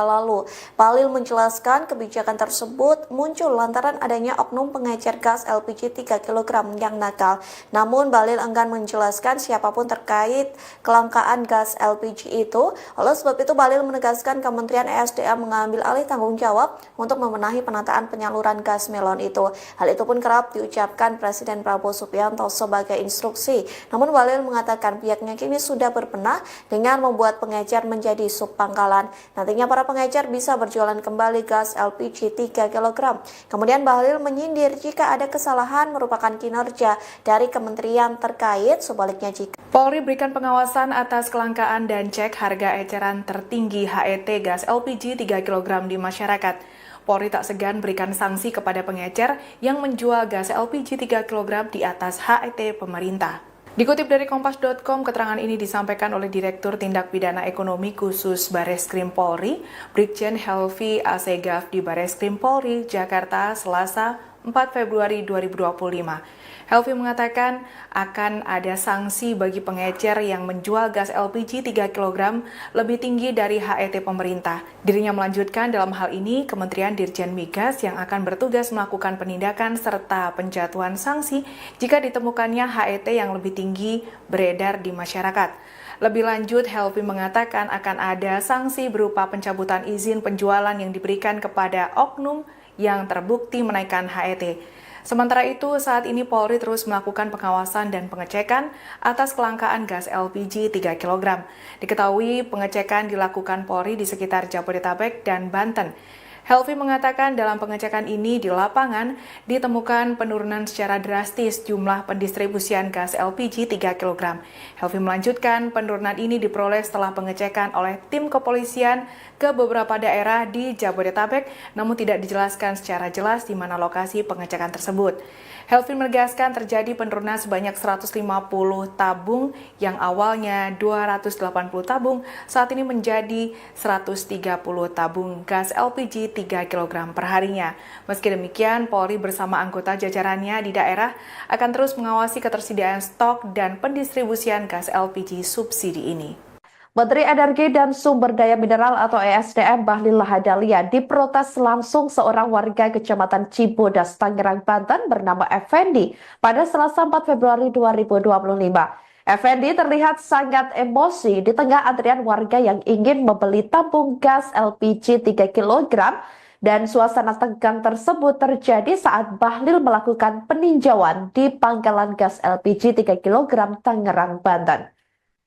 lalu. Bahlil menjelaskan kebijakan tersebut muncul lantaran adanya oknum pengecer gas LPG 3 kg yang nakal. Namun Bahlil enggan menjelaskan siapapun terkait kelangkaan gas LPG itu. Oleh sebab itu Bahlil menegaskan Kementerian ESDM mengambil alih tanggung jawab untuk membenahi penataan penyaluran gas melon itu. Hal itu pun kerap diucapkan Presiden Prabowo Subianto sebagai instruksi. Namun Bahlil mengatakan pihaknya kini sudah berbenah dengan membuat pengecer menjadi subpangkalan. Nantinya para pengecer bisa berjualan kembali gas LPG 3 kg. Kemudian Bahlil menyindir jika ada kesalahan merupakan kinerja dari kementerian terkait, sebaliknya jika Polri berikan pengawasan atas kelangkaan dan cek harga eceran tertinggi HET gas LPG 3 kg di masyarakat. Polri tak segan berikan sanksi kepada pengecer yang menjual gas LPG 3 kg di atas HET pemerintah. Dikutip dari Kompas.com, keterangan ini disampaikan oleh Direktur Tindak Pidana Ekonomi Khusus Bareskrim Polri, Brigjen Helvi Asegaf di Bareskrim Polri, Jakarta, Selasa 4 Februari 2025. Helvi mengatakan akan ada sanksi bagi pengecer yang menjual gas LPG 3 kg lebih tinggi dari HET pemerintah. Dirinya melanjutkan dalam hal ini Kementerian Dirjen Migas yang akan bertugas melakukan penindakan serta penjatuhan sanksi jika ditemukannya HET yang lebih tinggi beredar di masyarakat. Lebih lanjut, Helvi mengatakan akan ada sanksi berupa pencabutan izin penjualan yang diberikan kepada oknum yang terbukti menaikkan HET. Sementara itu, saat ini Polri terus melakukan pengawasan dan pengecekan atas kelangkaan gas LPG 3 kg. Diketahui pengecekan dilakukan Polri di sekitar Jabodetabek dan Banten. Helvi mengatakan dalam pengecekan ini di lapangan ditemukan penurunan secara drastis jumlah pendistribusian gas LPG 3 kg. Helvi melanjutkan penurunan ini diperoleh setelah pengecekan oleh tim kepolisian ke beberapa daerah di Jabodetabek, namun tidak dijelaskan secara jelas di mana lokasi pengecekan tersebut. Helvi menegaskan terjadi penurunan sebanyak 150 tabung yang awalnya 280 tabung, saat ini menjadi 130 tabung gas LPG 3 kg per harinya. Meski demikian, Polri bersama anggota jajarannya di daerah akan terus mengawasi ketersediaan stok dan pendistribusian gas LPG subsidi ini. Menteri Energi dan Sumber Daya Mineral atau ESDM Bahlil Lahadalia diprotes langsung seorang warga Kecamatan Cibodas, Tangerang, Banten bernama Effendi pada Selasa 4 Februari 2025. Effendi terlihat sangat emosi di tengah antrian warga yang ingin membeli tabung gas LPG 3 kg dan suasana tegang tersebut terjadi saat Bahlil melakukan peninjauan di pangkalan gas LPG 3 kg Tangerang, Banten.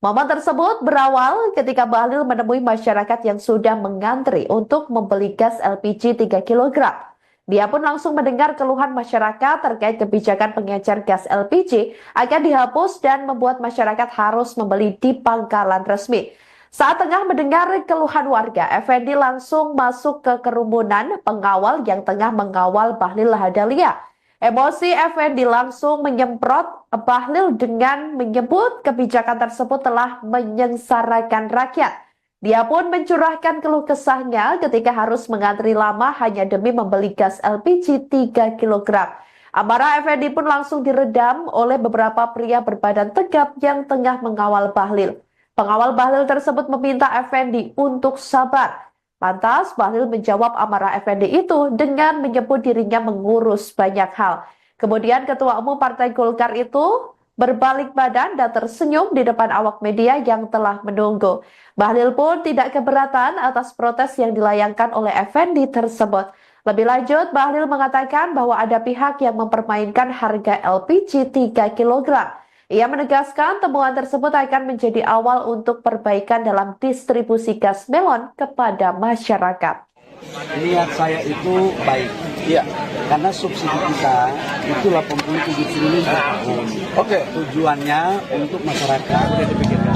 Momen tersebut berawal ketika Bahlil menemui masyarakat yang sudah mengantri untuk membeli gas LPG 3 kg. Dia pun langsung mendengar keluhan masyarakat terkait kebijakan pengecer gas LPG akan dihapus dan membuat masyarakat harus membeli di pangkalan resmi. Saat tengah mendengar keluhan warga, Effendi langsung masuk ke kerumunan pengawal yang tengah mengawal Bahlil Lahadalia. Emosi Effendi langsung menyemprot Bahlil dengan menyebut kebijakan tersebut telah menyengsarakan rakyat. Dia pun mencurahkan keluh kesahnya ketika harus mengantri lama hanya demi membeli gas LPG 3 kg. Amarah Effendi pun langsung diredam oleh beberapa pria berbadan tegap yang tengah mengawal Bahlil. Pengawal Bahlil tersebut meminta Effendi untuk sabar. Lantas Bahlil menjawab amarah Effendi itu dengan menyebut dirinya mengurus banyak hal. Kemudian Ketua Umum Partai Golkar itu berbalik badan dan tersenyum di depan awak media yang telah menunggu. Bahlil pun tidak keberatan atas protes yang dilayangkan oleh Effendi tersebut. Lebih lanjut, Bahlil mengatakan bahwa ada pihak yang mempermainkan harga LPG 3 kg. Ia menegaskan temuan tersebut akan menjadi awal untuk perbaikan dalam distribusi gas melon kepada masyarakat. Niat saya itu baik. Iya. Karena subsidi kita itu 87 triliun per tahun. Oke. Tujuannya untuk masyarakat udah dipikirkan.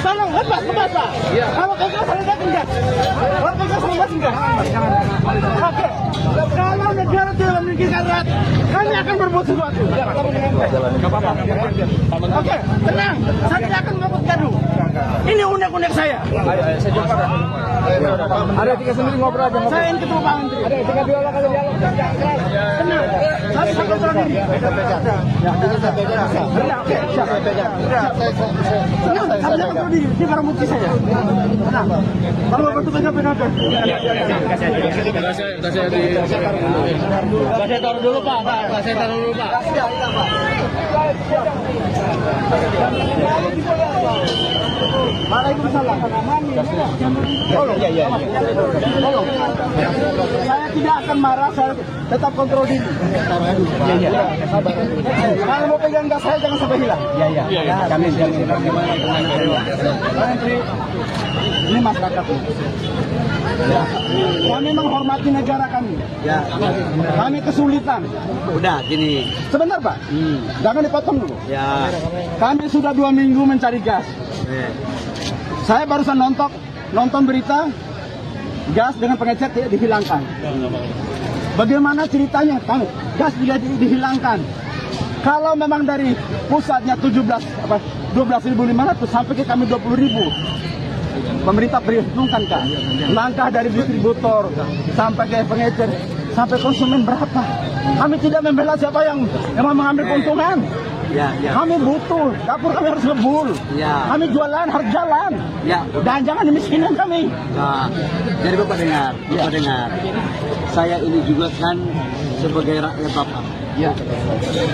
Tolong lepas Pak. Iya. Kalau kagak saya enggak. Kalau kagak saya enggak. Oke. Kalau negara tidak memikirkan rakyat, kami akan berbuat sesuatu. Oke, tenang. Saya tidak akan membuat gaduh. Ini unek-unek saya. Ayo, saya jumpa. Ada tiga sendiri ngobrol aja. Saya ini ketua Pak Menteri. Ada tiga dialog kalau dialog. Tenang. Saya kontrol diri. Oke, siap. Tenang, saya kontrol diri. Ini barang bukti saya. Tenang. Kalau bantu PKP. Saya taruh dulu Pak. Saya taruh dulu Pak. Waalaikumsalam. Tolong. Tolong. Saya tidak akan marah, saya tetap kontrol diri. Kalau mau pegang gas saya jangan sampai hilang. Kami gimana Pak Menteri, ini masyarakat. Kami menghormati negara kami. Ya, Kami kesulitan. udah gini. Sebentar Pak, jangan dipotong dulu. Ya, Kami sudah 2 minggu mencari gas. Saya barusan nonton berita gas dengan pengecer tidak dihilangkan. Bagaimana ceritanya? Gas tidak dihilangkan. Kalau memang dari pusatnya 12.500 sampai ke kami 20.000. Pemerintah perhitungkan Kak. Langkah dari distributor sampai ke pengecer sampai konsumen berapa? Kami tidak membela siapa yang mengambil keuntungan. ya. Kami butuh, dapur kami harus ngebul. Ya. Kami jualan harus jalan. Ya. Dan jangan dimiskinkan kami. Nah, jadi Bapak dengar. Saya ini juga kan sebagai rakyat Bapak. Ya.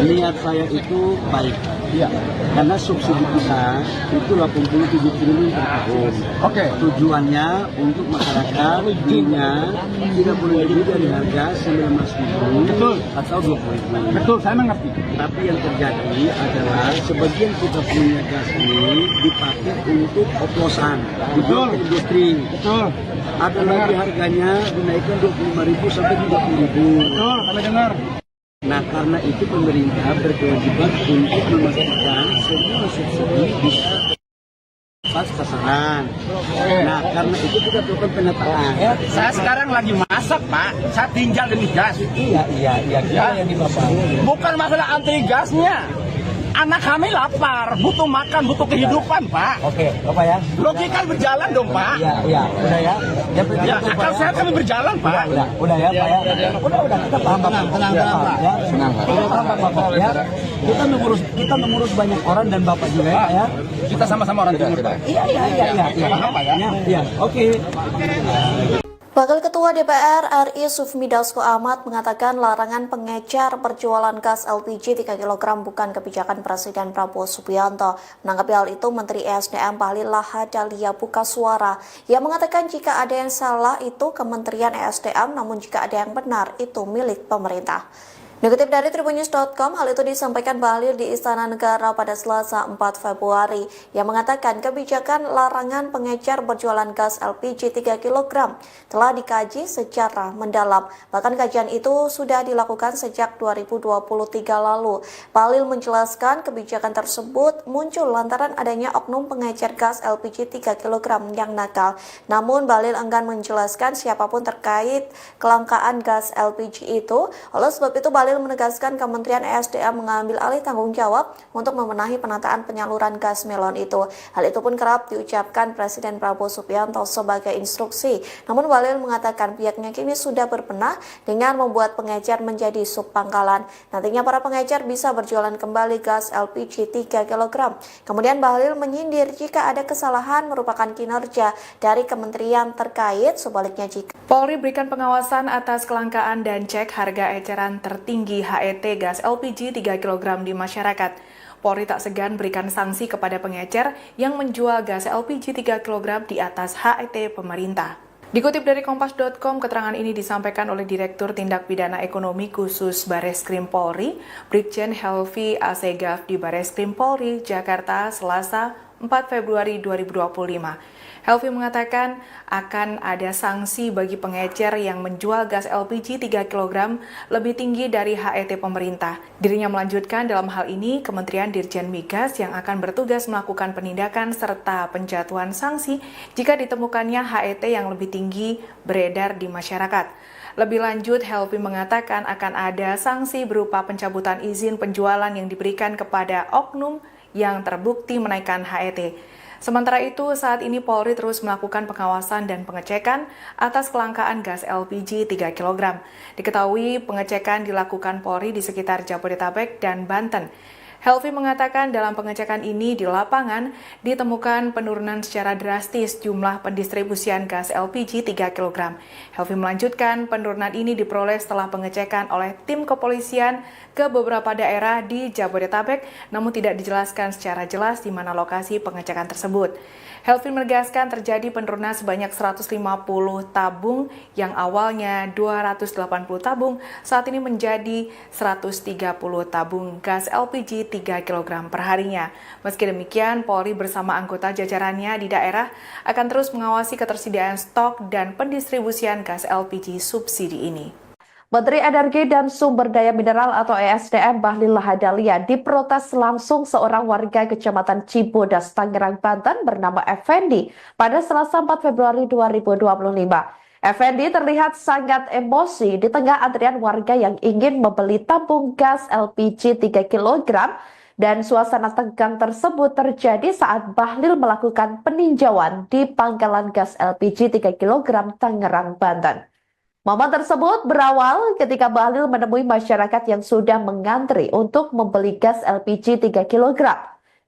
Niat saya itu baik. Ya. Karena subsidi kita itu 87 triliun per tahun. Oke. Tujuannya untuk masyarakat belinya tidak boleh lebih dari harga 19.000 Betul. atau 20.000. Betul, saya mengerti. Tapi yang terjadi adalah sebagian kita punya gas ini dipakai untuk oplosan, Betul. untuk industri. Betul. Ada lagi harganya dinaikkan 25.000 sampai 30.000. Betul, kami dengar. Nah, karena itu pemerintah berkewajiban untuk memastikan semua subsidi bisa pas sasaran. Nah, karena itu kita lakukan penataan. Saya sekarang lagi masak, Pak. Saya tinggal demi gas. Iya, yang di Bapak. Bukan masalah antri gasnya. Anak kami lapar, butuh makan, butuh kehidupan, Pak. Oke, Bapak ya. Logika berjalan dong, Pak. Iya, udah ya. Ya, akal sehat kami berjalan, Pak. Udah ya, Pak ya. Udah, kita paham, Bapak. Tenang, Pak. Ya, tenang, Pak. Kita paham, Bapak ya. Kita mengurus banyak orang dan Bapak juga ya, Pak ya. Kita sama-sama orang timur, Pak. Iya. Paham, Pak ya? Iya, oke. Wakil Ketua DPR RI Sufmi Dasko Ahmad mengatakan larangan pengecer perjualan gas LPG 3 kg bukan kebijakan Presiden Prabowo Subianto. Menanggapi hal itu, Menteri ESDM Bahlil Lahadalia buka suara. Ia mengatakan jika ada yang salah itu Kementerian ESDM, namun jika ada yang benar itu milik pemerintah. Dikutip dari tribunnews.com, hal itu disampaikan Bahlil di Istana Negara pada Selasa 4 Februari yang mengatakan kebijakan larangan pengecer berjualan gas LPG 3 kg telah dikaji secara mendalam. Bahkan kajian itu sudah dilakukan sejak 2023 lalu. Bahlil menjelaskan kebijakan tersebut muncul lantaran adanya oknum pengecer gas LPG 3 kg yang nakal. Namun Bahlil enggan menjelaskan siapapun terkait kelangkaan gas LPG itu. Oleh sebab itu Bahlil menegaskan Kementerian ESDM mengambil alih tanggung jawab untuk membenahi penataan penyaluran gas melon itu. Hal itu pun kerap diucapkan Presiden Prabowo Subianto sebagai instruksi. Namun Bahlil mengatakan pihaknya kini sudah berbenah dengan membuat pengecer menjadi subpangkalan. Nantinya para pengecer bisa berjualan kembali gas LPG 3 kg. Kemudian Bahlil menyindir jika ada kesalahan merupakan kinerja dari kementerian terkait, sebaliknya jika Polri berikan pengawasan atas kelangkaan dan cek harga eceran tertinggi HET gas LPG 3 kg di masyarakat. Polri tak segan berikan sanksi kepada pengecer yang menjual gas LPG 3 kg di atas HET pemerintah. Dikutip dari Kompas.com, keterangan ini disampaikan oleh Direktur Tindak Pidana Ekonomi Khusus Bareskrim Polri, Brigjen Helvi Asegaf di Bareskrim Polri, Jakarta, Selasa 4 Februari 2025. Helvi mengatakan akan ada sanksi bagi pengecer yang menjual gas LPG 3 kg lebih tinggi dari HET pemerintah. Dirinya melanjutkan dalam hal ini Kementerian Dirjen Migas yang akan bertugas melakukan penindakan serta penjatuhan sanksi jika ditemukannya HET yang lebih tinggi beredar di masyarakat. Lebih lanjut, Helvi mengatakan akan ada sanksi berupa pencabutan izin penjualan yang diberikan kepada oknum yang terbukti menaikkan HET. Sementara itu, saat ini Polri terus melakukan pengawasan dan pengecekan atas kelangkaan gas LPG 3 kg. Diketahui pengecekan dilakukan Polri di sekitar Jabodetabek dan Banten. Helvi mengatakan dalam pengecekan ini di lapangan ditemukan penurunan secara drastis jumlah pendistribusian gas LPG 3 kg. Helvi melanjutkan penurunan ini diperoleh setelah pengecekan oleh tim kepolisian ke beberapa daerah di Jabodetabek, namun tidak dijelaskan secara jelas di mana lokasi pengecekan tersebut. Helvi menegaskan terjadi penurunan sebanyak 150 tabung yang awalnya 280 tabung, saat ini menjadi 130 tabung gas LPG 3 kg per harinya. Meski demikian, Polri bersama anggota jajarannya di daerah akan terus mengawasi ketersediaan stok dan pendistribusian gas LPG subsidi ini. Menteri Energi dan Sumber Daya Mineral atau ESDM Bahlil Lahadalia diprotes langsung seorang warga Kecamatan Cibodas, Tangerang, Banten bernama Effendi pada Selasa 4 Februari 2025. Effendi terlihat sangat emosi di tengah antrian warga yang ingin membeli tabung gas LPG 3 kg dan suasana tegang tersebut terjadi saat Bahlil melakukan peninjauan di pangkalan gas LPG 3 kg Tangerang, Banten. Momen tersebut berawal ketika Bahlil menemui masyarakat yang sudah mengantri untuk membeli gas LPG 3 kg.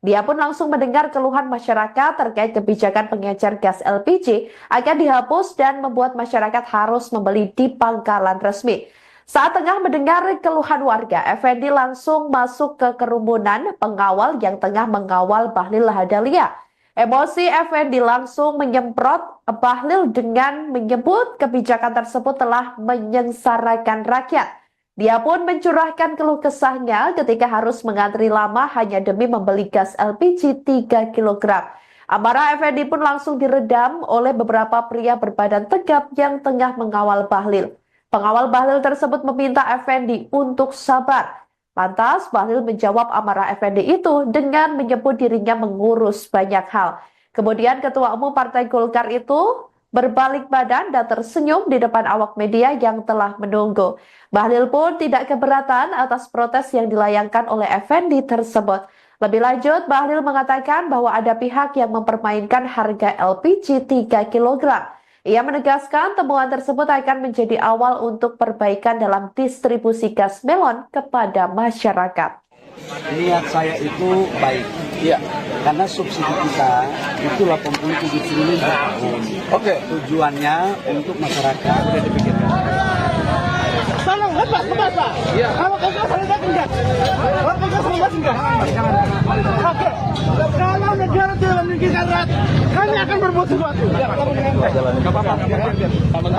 Dia pun langsung mendengar keluhan masyarakat terkait kebijakan pengecer gas LPG akan dihapus dan membuat masyarakat harus membeli di pangkalan resmi. Saat tengah mendengar keluhan warga, Effendi langsung masuk ke kerumunan pengawal yang tengah mengawal Bahlil Lahadalia. Emosi Effendi langsung menyemprot Bahlil dengan menyebut kebijakan tersebut telah menyengsarakan rakyat. Dia pun mencurahkan keluh kesahnya ketika harus mengantri lama hanya demi membeli gas LPG 3 kg. Amarah Effendi pun langsung diredam oleh beberapa pria berbadan tegap yang tengah mengawal Bahlil. Pengawal Bahlil tersebut meminta Effendi untuk sabar. Lantas, Bahlil menjawab amarah Effendi itu dengan menyebut dirinya mengurus banyak hal. Kemudian Ketua Umum Partai Golkar itu berbalik badan dan tersenyum di depan awak media yang telah menunggu. Bahlil pun tidak keberatan atas protes yang dilayangkan oleh Effendi tersebut. Lebih lanjut, Bahlil mengatakan bahwa ada pihak yang mempermainkan harga LPG 3 kg. Ia menegaskan temuan tersebut akan menjadi awal untuk perbaikan dalam distribusi gas melon kepada masyarakat. Niat saya itu baik, ya, karena subsidi kita itu 87 triliun per tahun. Oke. Tujuannya untuk masyarakat. Udah dipikirkan. Tolong lepas ke Bapak. Iya. Kalau kagak boleh datang enggak? Kalau kagak boleh enggak? Oke. Kalau negara tidak memikirkan rakyat, kami akan berbuat sesuatu. Enggak apa-apa.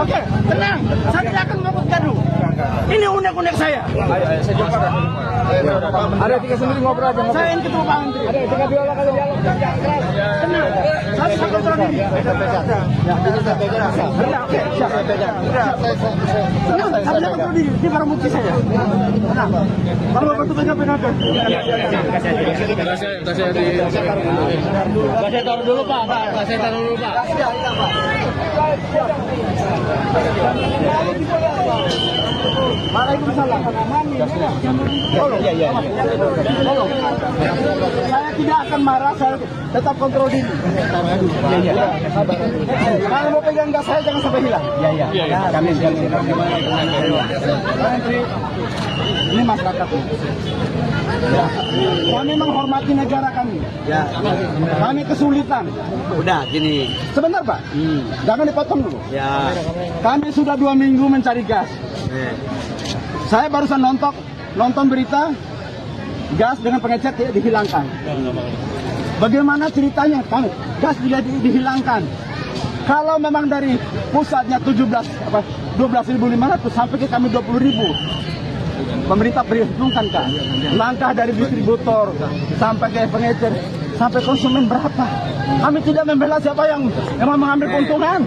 Oke, tenang. Saya tidak akan membuat gaduh. Ini undang konek saya. Ayo, saya jumpa kan. Ada tiga sendiri ngobrol aja. Saya yang ketemu Pak Menteri. Ada tiga dialog. Tenang. Saya bisa kontrol diri. Ya, oke, siap. Tenang, saya bisa kontrol diri. Ini barang bukti saya. Tenang. Kalau Bapak itu pegang-pegang. Saya taruh dulu Pak. Waalaikumsalam. Tolong. Tolong. Saya tidak akan marah, saya tetap kontrol diri. Kalau mau pegang gas saya jangan sampai hilang. Kami ini masyarakat ini. Kami menghormati negara kami. Kami kesulitan. Udah gini. Sebentar Pak, jangan dipotong dulu. Ya. Kami sudah 2 minggu mencari gas. Saya barusan nonton berita gas dengan pengecer tidak dihilangkan. Bagaimana ceritanya? Gas tidak dihilangkan. Kalau memang dari pusatnya 12.500 sampai ke kami 20.000. Pemerintah perhitungkan kan langkah dari distributor sampai ke pengecer sampai konsumen berapa. Kami tidak membela siapa yang memang mengambil keuntungan.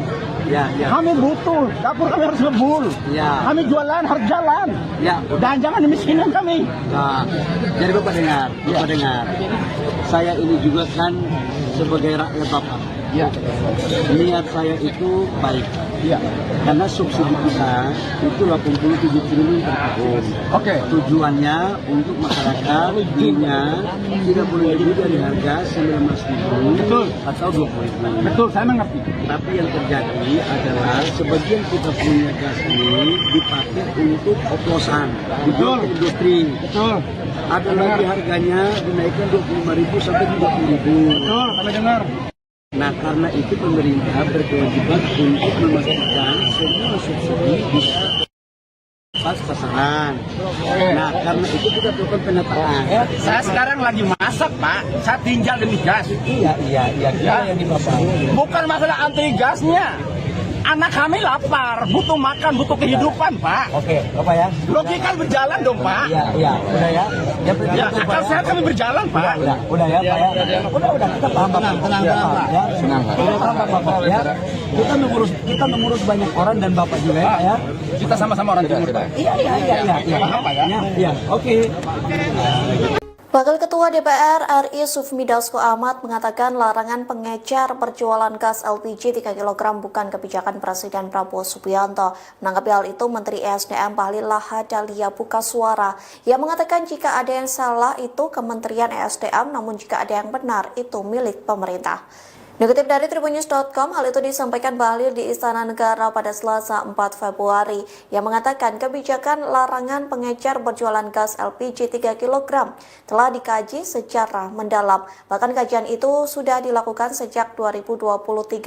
Kami butuh, dapur kami harus ngebul. Kami jualan harus jalan. Dan jangan dimiskinkan kami. Nah, jadi Bapak dengar. Saya ini juga kan sebagai rakyat Bapak. Niat saya itu baik. Karena subsidi kita itu 87 triliun per tahun. Tujuannya untuk masyarakat punya tidak boleh lebih dari harga 19.000 atau 20.000. Betul, saya mengerti. Tapi yang terjadi adalah sebagian kita punya gas ini dipakai untuk oplosan, untuk industri. Ada lagi harganya dinaikkan 25.000 sampai 30.000. Kami dengar. Nah, karena itu pemerintah berkewajiban untuk memastikan semua subsidi bisa pas sasaran. Nah, karena itu kita lakukan penataan. Saya sekarang lagi masak, Pak. Saya tinggal demi gas. Iya, yang di Bapak. Bukan masalah anti gasnya. Anak kami lapar, butuh makan, butuh kehidupan, Pak. Oke, Bapak ya. Logika berjalan dong, Pak. Iya, udah ya. Akal sehat kami berjalan, Pak. Udah ya, Pak ya. Udah, kita paham, Bapak. Tenang, Bapak ya. Kita mengurus banyak orang dan Bapak juga ya. Kita sama-sama orang timur, Pak. Iya. Paham, Pak ya? Iya, oke. Wakil Ketua DPR RI Sufmi Dasko Ahmad mengatakan larangan pengecer berjualan gas LPG 3 kg bukan kebijakan Presiden Prabowo Subianto. Menanggapi hal itu, Menteri ESDM Bahlil Lahadalia buka suara. Ia mengatakan jika ada yang salah itu Kementerian ESDM, namun jika ada yang benar itu milik pemerintah. Dikutip dari Tribunnews.com, hal itu disampaikan Bahlil di Istana Negara pada Selasa 4 Februari. Yang mengatakan kebijakan larangan pengecer berjualan gas LPG 3 kg telah dikaji secara mendalam. Bahkan kajian itu sudah dilakukan sejak 2023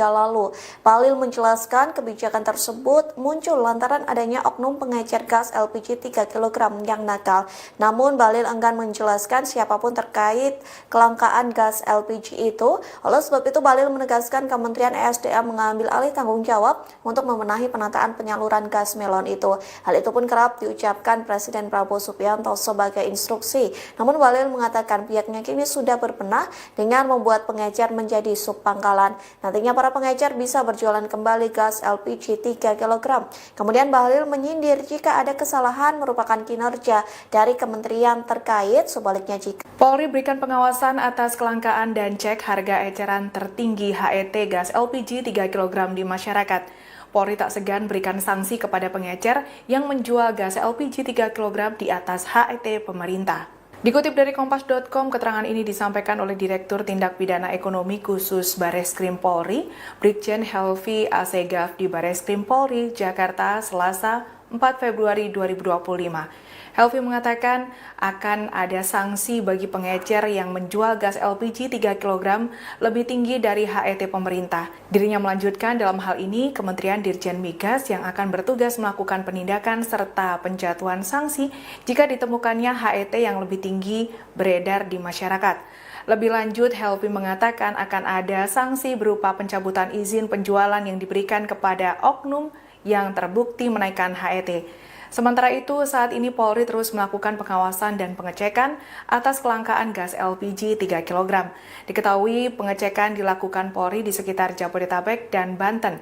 lalu. Bahlil menjelaskan kebijakan tersebut muncul lantaran adanya oknum pengecer gas LPG 3 kg yang nakal. Namun Bahlil enggan menjelaskan siapapun terkait kelangkaan gas LPG itu. Oleh sebab itu Bahlil menegaskan Kementerian ESDM mengambil alih tanggung jawab untuk membenahi penataan penyaluran gas melon itu. Hal itu pun kerap diucapkan Presiden Prabowo Subianto sebagai instruksi. Namun Bahlil mengatakan pihaknya kini sudah berbenah dengan membuat pengecer menjadi subpangkalan. Nantinya para pengecer bisa berjualan kembali gas LPG 3 kg. Kemudian Bahlil menyindir jika ada kesalahan merupakan kinerja dari kementerian terkait, sebaliknya jika Polri berikan pengawasan atas kelangkaan dan cek harga eceran tertinggi HET gas LPG 3 kg di masyarakat. Polri tak segan berikan sanksi kepada pengecer yang menjual gas LPG 3 kg di atas HET pemerintah. Dikutip dari Kompas.com, keterangan ini disampaikan oleh Direktur Tindak Pidana Ekonomi Khusus Bareskrim Polri, Brigjen Helvi Asegaf di Bareskrim Polri, Jakarta, Selasa 4 Februari 2025. Helvi mengatakan akan ada sanksi bagi pengecer yang menjual gas LPG 3 kg lebih tinggi dari HET pemerintah. Dirinya melanjutkan dalam hal ini Kementerian Dirjen Migas yang akan bertugas melakukan penindakan serta penjatuhan sanksi jika ditemukannya HET yang lebih tinggi beredar di masyarakat. Lebih lanjut, Helvi mengatakan akan ada sanksi berupa pencabutan izin penjualan yang diberikan kepada oknum yang terbukti menaikkan HET. Sementara itu, saat ini Polri terus melakukan pengawasan dan pengecekan atas kelangkaan gas LPG 3 kg. Diketahui pengecekan dilakukan Polri di sekitar Jabodetabek dan Banten.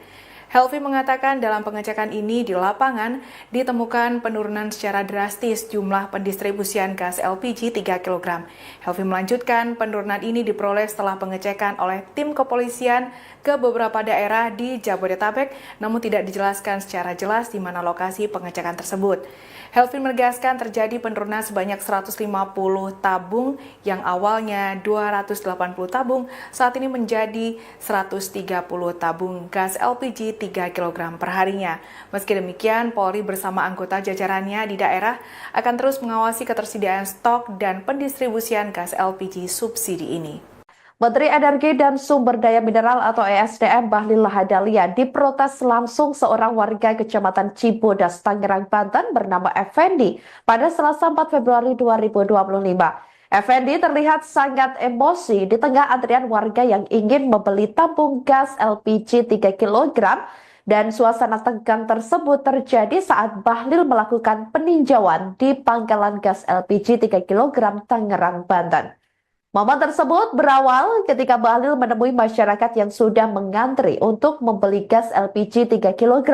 Helvi mengatakan dalam pengecekan ini di lapangan ditemukan penurunan secara drastis jumlah pendistribusian gas LPG 3 kg. Helvi melanjutkan penurunan ini diperoleh setelah pengecekan oleh tim kepolisian ke beberapa daerah di Jabodetabek, namun tidak dijelaskan secara jelas di mana lokasi pengecekan tersebut. Helvi menegaskan terjadi penurunan sebanyak 150 tabung yang awalnya 280 tabung, saat ini menjadi 130 tabung gas LPG 3 kg per harinya. Meski demikian, Polri bersama anggota jajarannya di daerah akan terus mengawasi ketersediaan stok dan pendistribusian gas LPG subsidi ini. Menteri Energi dan Sumber Daya Mineral atau ESDM Bahlil Lahadalia diprotes langsung seorang warga Kecamatan Cibodas, Tangerang, Banten bernama Effendi pada Selasa 4 Februari 2025. Effendi terlihat sangat emosi di tengah antrian warga yang ingin membeli tabung gas LPG 3 kg dan suasana tegang tersebut terjadi saat Bahlil melakukan peninjauan di pangkalan gas LPG 3 kg Tangerang, Banten. Momen tersebut berawal ketika Bahlil menemui masyarakat yang sudah mengantri untuk membeli gas LPG 3 kg.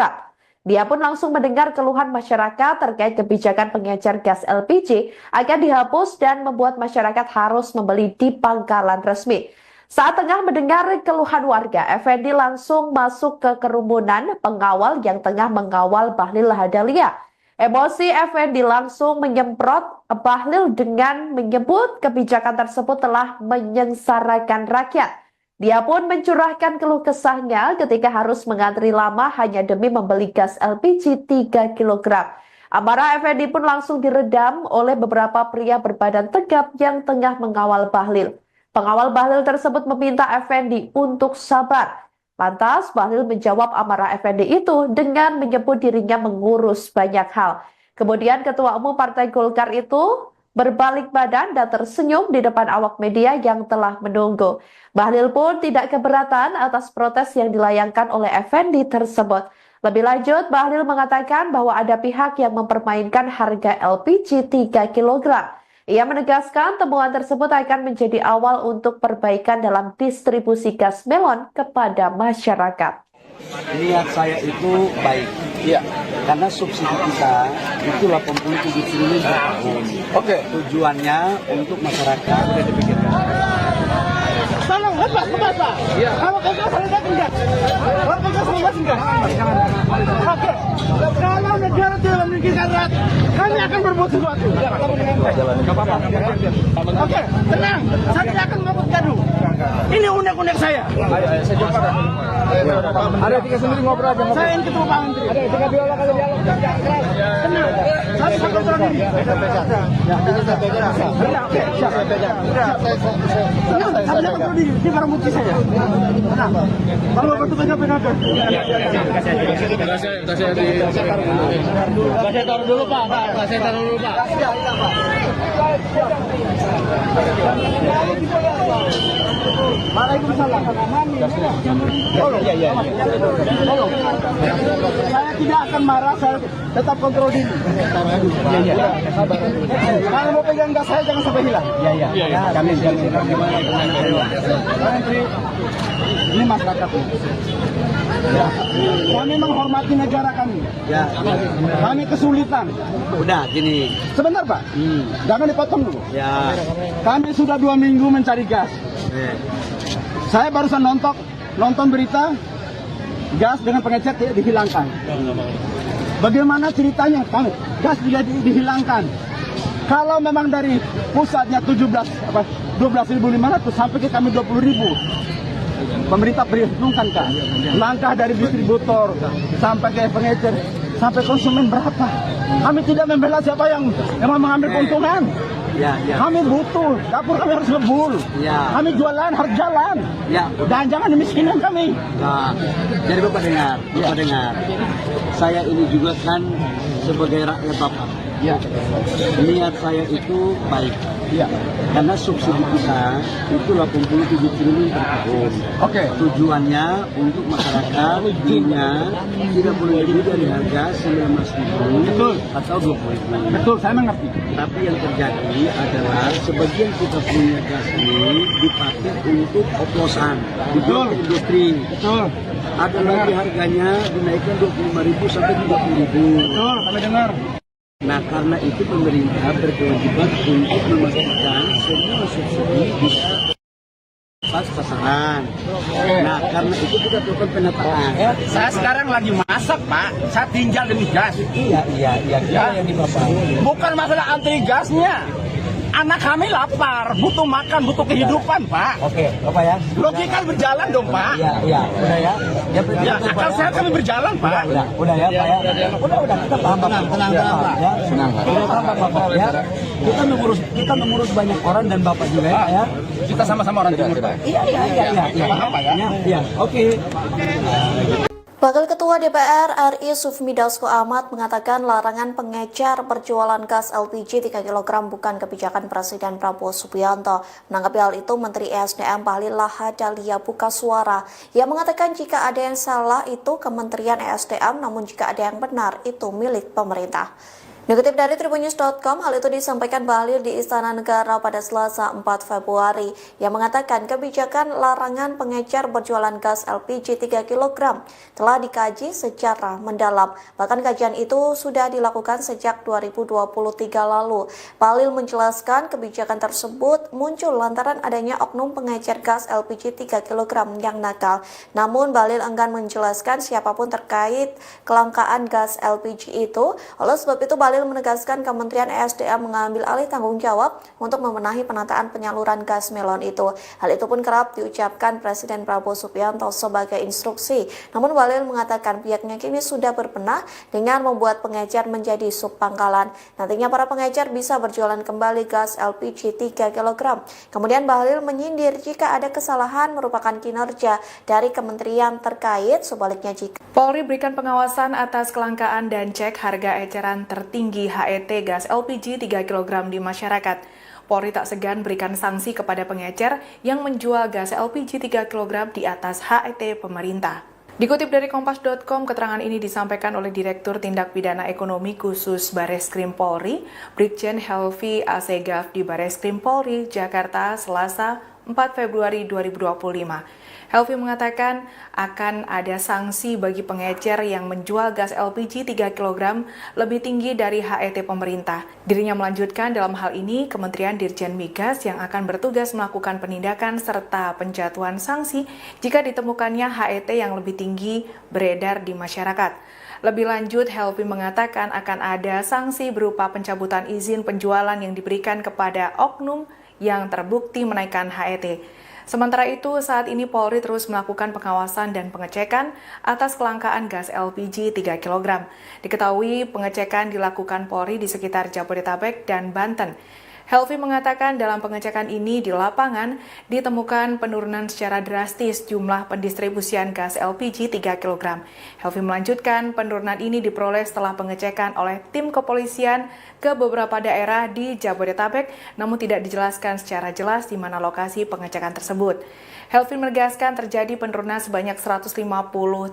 Dia pun langsung mendengar keluhan masyarakat terkait kebijakan pengecer gas LPG akan dihapus dan membuat masyarakat harus membeli di pangkalan resmi. Saat tengah mendengar keluhan warga, Effendi langsung masuk ke kerumunan pengawal yang tengah mengawal Bahlil Lahadalia. Emosi Effendi langsung menyemprot Bahlil dengan menyebut kebijakan tersebut telah menyengsarakan rakyat. Dia pun mencurahkan keluh kesahnya ketika harus mengantri lama hanya demi membeli gas LPG 3 kg. Amarah Effendi pun langsung diredam oleh beberapa pria berbadan tegap yang tengah mengawal Bahlil. Pengawal Bahlil tersebut meminta Effendi untuk sabar. Lantas, Bahlil menjawab amarah Effendi itu dengan menyebut dirinya mengurus banyak hal. Kemudian Ketua Umum Partai Golkar itu berbalik badan dan tersenyum di depan awak media yang telah menunggu. Bahlil pun tidak keberatan atas protes yang dilayangkan oleh Effendi tersebut. Lebih lanjut, Bahlil mengatakan bahwa ada pihak yang mempermainkan harga LPG 3 kg. Ia menegaskan temuan tersebut akan menjadi awal untuk perbaikan dalam distribusi gas melon kepada masyarakat. Niat saya itu baik, karena subsidi kita itu 87 triliun per tahun. Tujuannya untuk masyarakat. Tolong lepas ke bawah. Kalau kagak saya enggak. Kalau kagak saya enggak. Oke. Kalau negara tidak memikirkan rakyat, kami akan berbuat sesuatu. Oke, tenang. Saya tidak akan membuat gaduh. Ini unek-unek saya. Ayo, saya jumpa. Ada tiga sendiri ngobrol aja. Saya ini ketua Pak Menteri. Ada tiga dialog kalau dialog. Tenang. Saya bisa kontrol diri. Oke, siap. Tenang, saya bisa kontrol diri. Ini barang bukti saya. Tenang. Kalau Bapak itu pegang. Saya taruh dulu, Pak. Saya taruh dulu, Pak. Waalaikumsalam. Tolong. Tolong. Saya tidak akan marah, saya tetap kontrol diri. Kalau mau pegang gas saya jangan sampai hilang. Kami ini masyarakat ini. Kami menghormati negara kami. Kami kesulitan. Udah gini. Sebentar Pak, jangan dipotong dulu. Kami sudah 2 minggu mencari gas. Saya barusan nonton berita gas dengan pengecer dihilangkan. Bagaimana ceritanya? Gas juga dihilangkan. Kalau memang dari pusatnya 12.500 sampai ke kami 20.000. Pemerintah perhitungkan kan, langkah dari distributor sampai ke pengecer sampai konsumen berapa? Kami tidak membela siapa yang memang mengambil keuntungan. Kami butuh, dapur kami harus lebur. Kami jualan harus jalan. Dan jangan dimiskinkan kami. Nah, jadi Bapak dengar, Saya ini juga kan sebagai rakyat Bapak. Ya. Niat saya itu baik. Ya. Karena subsidi kita itu 87 triliun per tahun. Oke. Tujuannya untuk masyarakat punya tidak boleh lebih dari harga 19.000 Betul. atau 20.000. Betul, saya mengerti. Tapi yang terjadi adalah sebagian kita punya gas ini dipakai untuk oplosan, dijual ke industri. Betul. Ada lagi harganya dinaikkan 25.000 sampai 30.000. Betul, kami dengar. Nah, karena itu pemerintah berkewajiban untuk memastikan semua subsidi bisa pas sasaran. Nah, karena itu kita lakukan penataan. Saya sekarang lagi masak, Pak. Saya tinggal demi gas. Iya, yang di Bapak. Bukan masalah antri gasnya. Anak kami lapar, butuh makan, butuh kehidupan, Pak. Oke, Bapak ya. Logika berjalan dong, Pak. Iya, udah ya. Ya, akal sehat kami berjalan, Pak. Udah ya, Pak ya. Udah, kita paham Bapak. Tenang, Pak. Ya. Udah paham Bapak ya. Kita mengurus banyak orang dan Bapak juga ya, Pak ya. Kita sama-sama orang timur, Pak. Iya. Paham, Pak ya? Iya, oke. Wakil Ketua DPR RI Sufmi Dasko Ahmad mengatakan larangan pengecer berjualan gas LPG 3 kg bukan kebijakan Presiden Prabowo Subianto. Menanggapi hal itu, Menteri ESDM Bahlil Lahadalia buka suara. Ia mengatakan jika ada yang salah itu Kementerian ESDM, namun jika ada yang benar itu milik pemerintah. Dikutip dari Tribunnews.com, hal itu disampaikan Bahlil di Istana Negara pada Selasa 4 Februari. Yang mengatakan kebijakan larangan pengecer berjualan gas LPG 3 kg telah dikaji secara mendalam. Bahkan kajian itu sudah dilakukan sejak 2023 lalu. Bahlil menjelaskan kebijakan tersebut muncul lantaran adanya oknum pengecer gas LPG 3 kg yang nakal. Namun Bahlil enggan menjelaskan siapapun terkait kelangkaan gas LPG itu. Oleh sebab itu Bahlil menegaskan Kementerian ESDM mengambil alih tanggung jawab untuk membenahi penataan penyaluran gas melon itu. Hal itu pun kerap diucapkan Presiden Prabowo Subianto sebagai instruksi. Namun Bahlil mengatakan pihaknya kini sudah berbenah dengan membuat pengecer menjadi subpangkalan. Nantinya para pengecer bisa berjualan kembali gas LPG 3 kg. Kemudian Bahlil menyindir jika ada kesalahan merupakan kinerja dari kementerian terkait, sebaliknya jika Polri berikan pengawasan atas kelangkaan dan cek harga eceran tertinggi HET gas LPG 3 kg di masyarakat. Polri tak segan berikan sanksi kepada pengecer yang menjual gas LPG 3 kg di atas HET pemerintah. Dikutip dari Kompas.com, keterangan ini disampaikan oleh Direktur Tindak Pidana Ekonomi Khusus Bareskrim Polri, Brigjen Helvi Asegaf di Bareskrim Polri, Jakarta, Selasa 4 Februari 2025. Helvi mengatakan akan ada sanksi bagi pengecer yang menjual gas LPG 3 kg lebih tinggi dari HET pemerintah. Dirinya melanjutkan dalam hal ini Kementerian Dirjen Migas yang akan bertugas melakukan penindakan serta penjatuhan sanksi jika ditemukannya HET yang lebih tinggi beredar di masyarakat. Lebih lanjut, Helvi mengatakan akan ada sanksi berupa pencabutan izin penjualan yang diberikan kepada oknum yang terbukti menaikkan HET. Sementara itu, saat ini Polri terus melakukan pengawasan dan pengecekan atas kelangkaan gas LPG 3 kg. Diketahui pengecekan dilakukan Polri di sekitar Jabodetabek dan Banten. Helvi mengatakan dalam pengecekan ini di lapangan ditemukan penurunan secara drastis jumlah pendistribusian gas LPG 3 kg. Helvi melanjutkan penurunan ini diperoleh setelah pengecekan oleh tim kepolisian ke beberapa daerah di Jabodetabek, namun tidak dijelaskan secara jelas di mana lokasi pengecekan tersebut. Helvi menegaskan terjadi penurunan sebanyak 150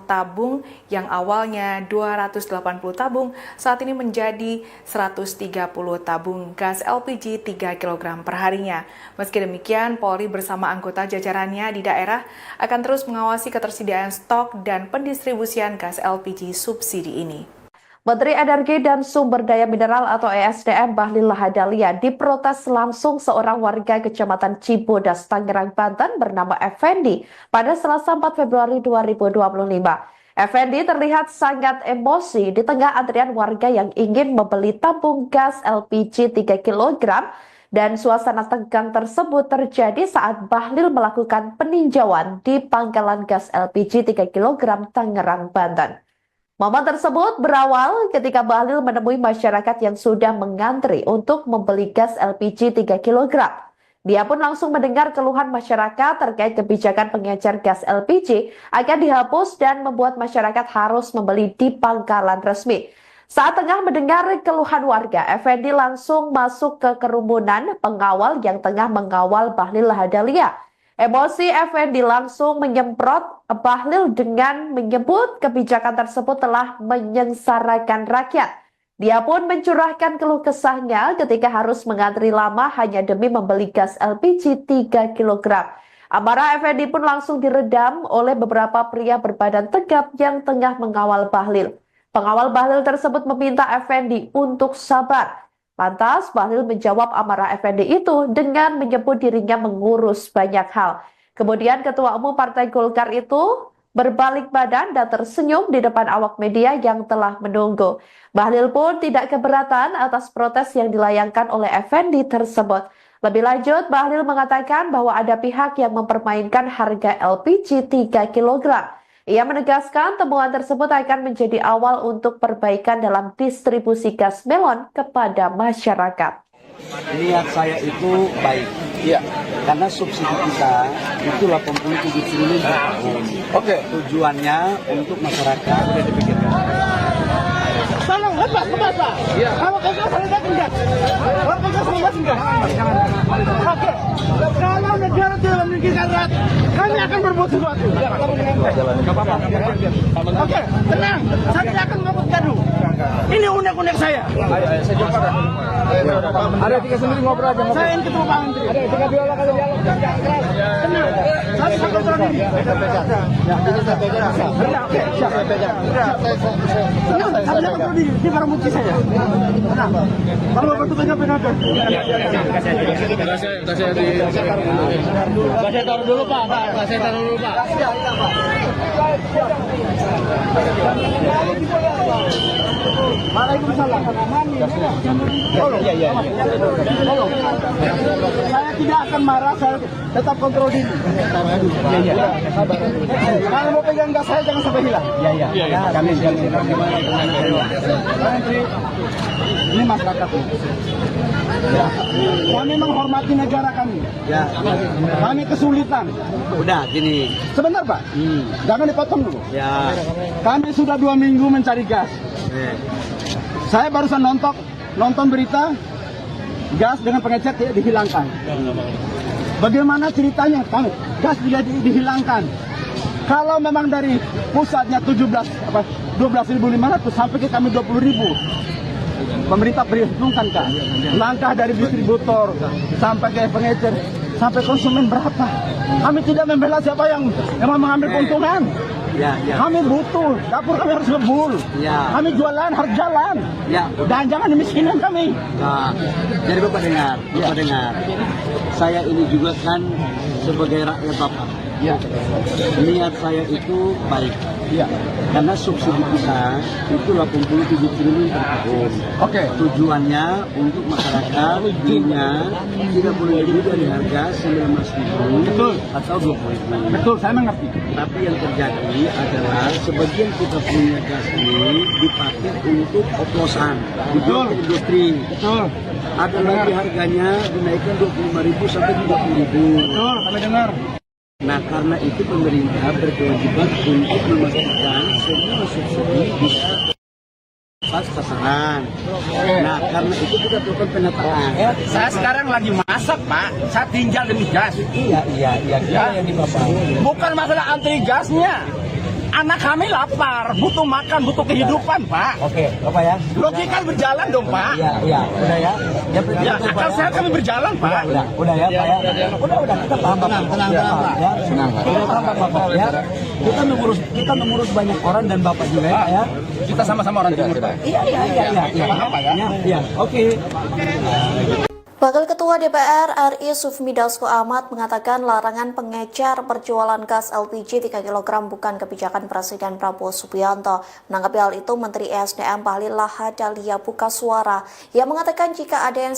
tabung yang awalnya 280 tabung, saat ini menjadi 130 tabung gas LPG 3 kg per harinya. Meski demikian, Polri bersama anggota jajarannya di daerah akan terus mengawasi ketersediaan stok dan pendistribusian gas LPG subsidi ini. Menteri Energi dan Sumber Daya Mineral atau ESDM Bahlil Lahadalia diprotes langsung seorang warga Kecamatan Cibodas, Tangerang, Banten bernama Effendi pada Selasa 4 Februari 2025. Effendi terlihat sangat emosi di tengah antrian warga yang ingin membeli tabung gas LPG 3 kg dan suasana tegang tersebut terjadi saat Bahlil melakukan peninjauan di pangkalan gas LPG 3 kg Tangerang, Banten. Momen tersebut berawal ketika Bahlil menemui masyarakat yang sudah mengantri untuk membeli gas LPG 3 kg. Dia pun langsung mendengar keluhan masyarakat terkait kebijakan pengecer gas LPG akan dihapus dan membuat masyarakat harus membeli di pangkalan resmi. Saat tengah mendengar keluhan warga, Effendi langsung masuk ke kerumunan pengawal yang tengah mengawal Bahlil Lahadalia. Emosi Effendi langsung menyemprot Bahlil dengan menyebut kebijakan tersebut telah menyengsarakan rakyat. Dia pun mencurahkan keluh kesahnya ketika harus mengantri lama hanya demi membeli gas LPG 3 kg. Amarah Effendi pun langsung diredam oleh beberapa pria berbadan tegap yang tengah mengawal Bahlil. Pengawal Bahlil tersebut meminta Effendi untuk sabar. Lantas Bahlil menjawab amarah Effendi itu dengan menyebut dirinya mengurus banyak hal. Kemudian Ketua Umum Partai Golkar itu berbalik badan dan tersenyum di depan awak media yang telah menunggu. Bahlil pun tidak keberatan atas protes yang dilayangkan oleh Effendi tersebut. Lebih lanjut, Bahlil mengatakan bahwa ada pihak yang mempermainkan harga LPG 3 kg. Ia menegaskan temuan tersebut akan menjadi awal untuk perbaikan dalam distribusi gas melon kepada masyarakat. Niat saya itu baik. Iya. Karena subsidi kita itu 87 triliun per tahun. Oke. Tujuannya untuk masyarakat sudah dipikirkan. Tolong lepas ke masa. Iya. Kalau kagak saya enggak. Kalau kagak saya enggak. Oke. Kalau negara tidak memikirkan rakyat, kami akan berbuat sesuatu. Oke, tenang. Saya tidak akan membuat gaduh. Ini unek-unek saya. Ayo, saya jumpa. Ada tiga sendiri ngobrol aja. Saya ini ketua Pak Menteri. Ada tiga biola kali dialog. Tenang. Saya akan kontrol diri. Oke, siap. Tenang, saya akan kontrol diri. Ini barang bukti saya. Tenang. Kalau Bapak itu pegang. Saya taruh dulu Pak. Waalaikumsalam. Tolong. Tolong. Saya tidak akan marah, saya tetap kontrol diri. Kalau mau pegang gas saya jangan sampai hilang. Iya. Kami Ini masyarakat ini. Ya. Kami menghormati negara kami. Ya. Kami kesulitan. Udah gini. Sebentar Pak, jangan dipotong dulu. Ya. Kami sudah 2 minggu mencari gas. Saya barusan nonton berita gas dengan pengecer tidak dihilangkan. Bagaimana ceritanya? Gas tidak dihilangkan. Kalau memang dari pusatnya 12.500 sampai ke kami 20.000. Pemerintah perhitungkan kan, langkah dari distributor sampai ke pengecer sampai konsumen berapa? Kami tidak membela siapa yang mengambil keuntungan. Ya. Kami butuh, dapur kami harus ngebul. Ya. Kami jualan harus jalan. Ya. Dan jangan dimiskinkan kami. Nah, jadi Bapak dengar. Saya ini juga kan sebagai rakyat Bapak. Ya. Niat saya itu baik. Ya. Karena subsidi kita itu 87 triliun per tahun. Oke. Tujuannya untuk masyarakat punya tidak boleh lebih dari harga 19.000 Betul. atau 20.000. Betul, saya mengerti. Tapi yang terjadi adalah sebagian kita punya gas ini dipakai untuk oplosan, Betul. untuk industri. Betul. Ada lagi harganya dinaikkan 25.000 sampai 30.000. Betul, kami dengar. Nah, karena itu pemerintah berkewajiban untuk memastikan semua subsidi bisa pas sasaran. Nah, karena itu kita lakukan penataan. Saya sekarang lagi masak, Pak. Saya tinggal demi gas. Iya. Yang di Bapak. Bukan masalah antri gasnya. Anak kami lapar, butuh makan, butuh kehidupan, Pak. Oke, Bapak ya. Logika berjalan dong, Pak. Iya. Udah ya. Ya, akal sehat kami berjalan, Pak. Udah ya, Pak ya. Udah, kita paham, Bapak. Tenang, Pak. Ya. Udah paham, Bapak ya. Kita mengurus banyak orang dan Bapak juga ya. Kita sama-sama orang timur, Pak. Iya. Paham, Pak ya? Iya, oke. Wakil Ketua DPR RI Sufmi Dasko Ahmad mengatakan larangan pengecer berjualan gas LPG 3 kg bukan kebijakan Presiden Prabowo Subianto. Menanggapi hal itu, Menteri ESDM Bahlil Lahadalia buka suara. Ia mengatakan jika ada yang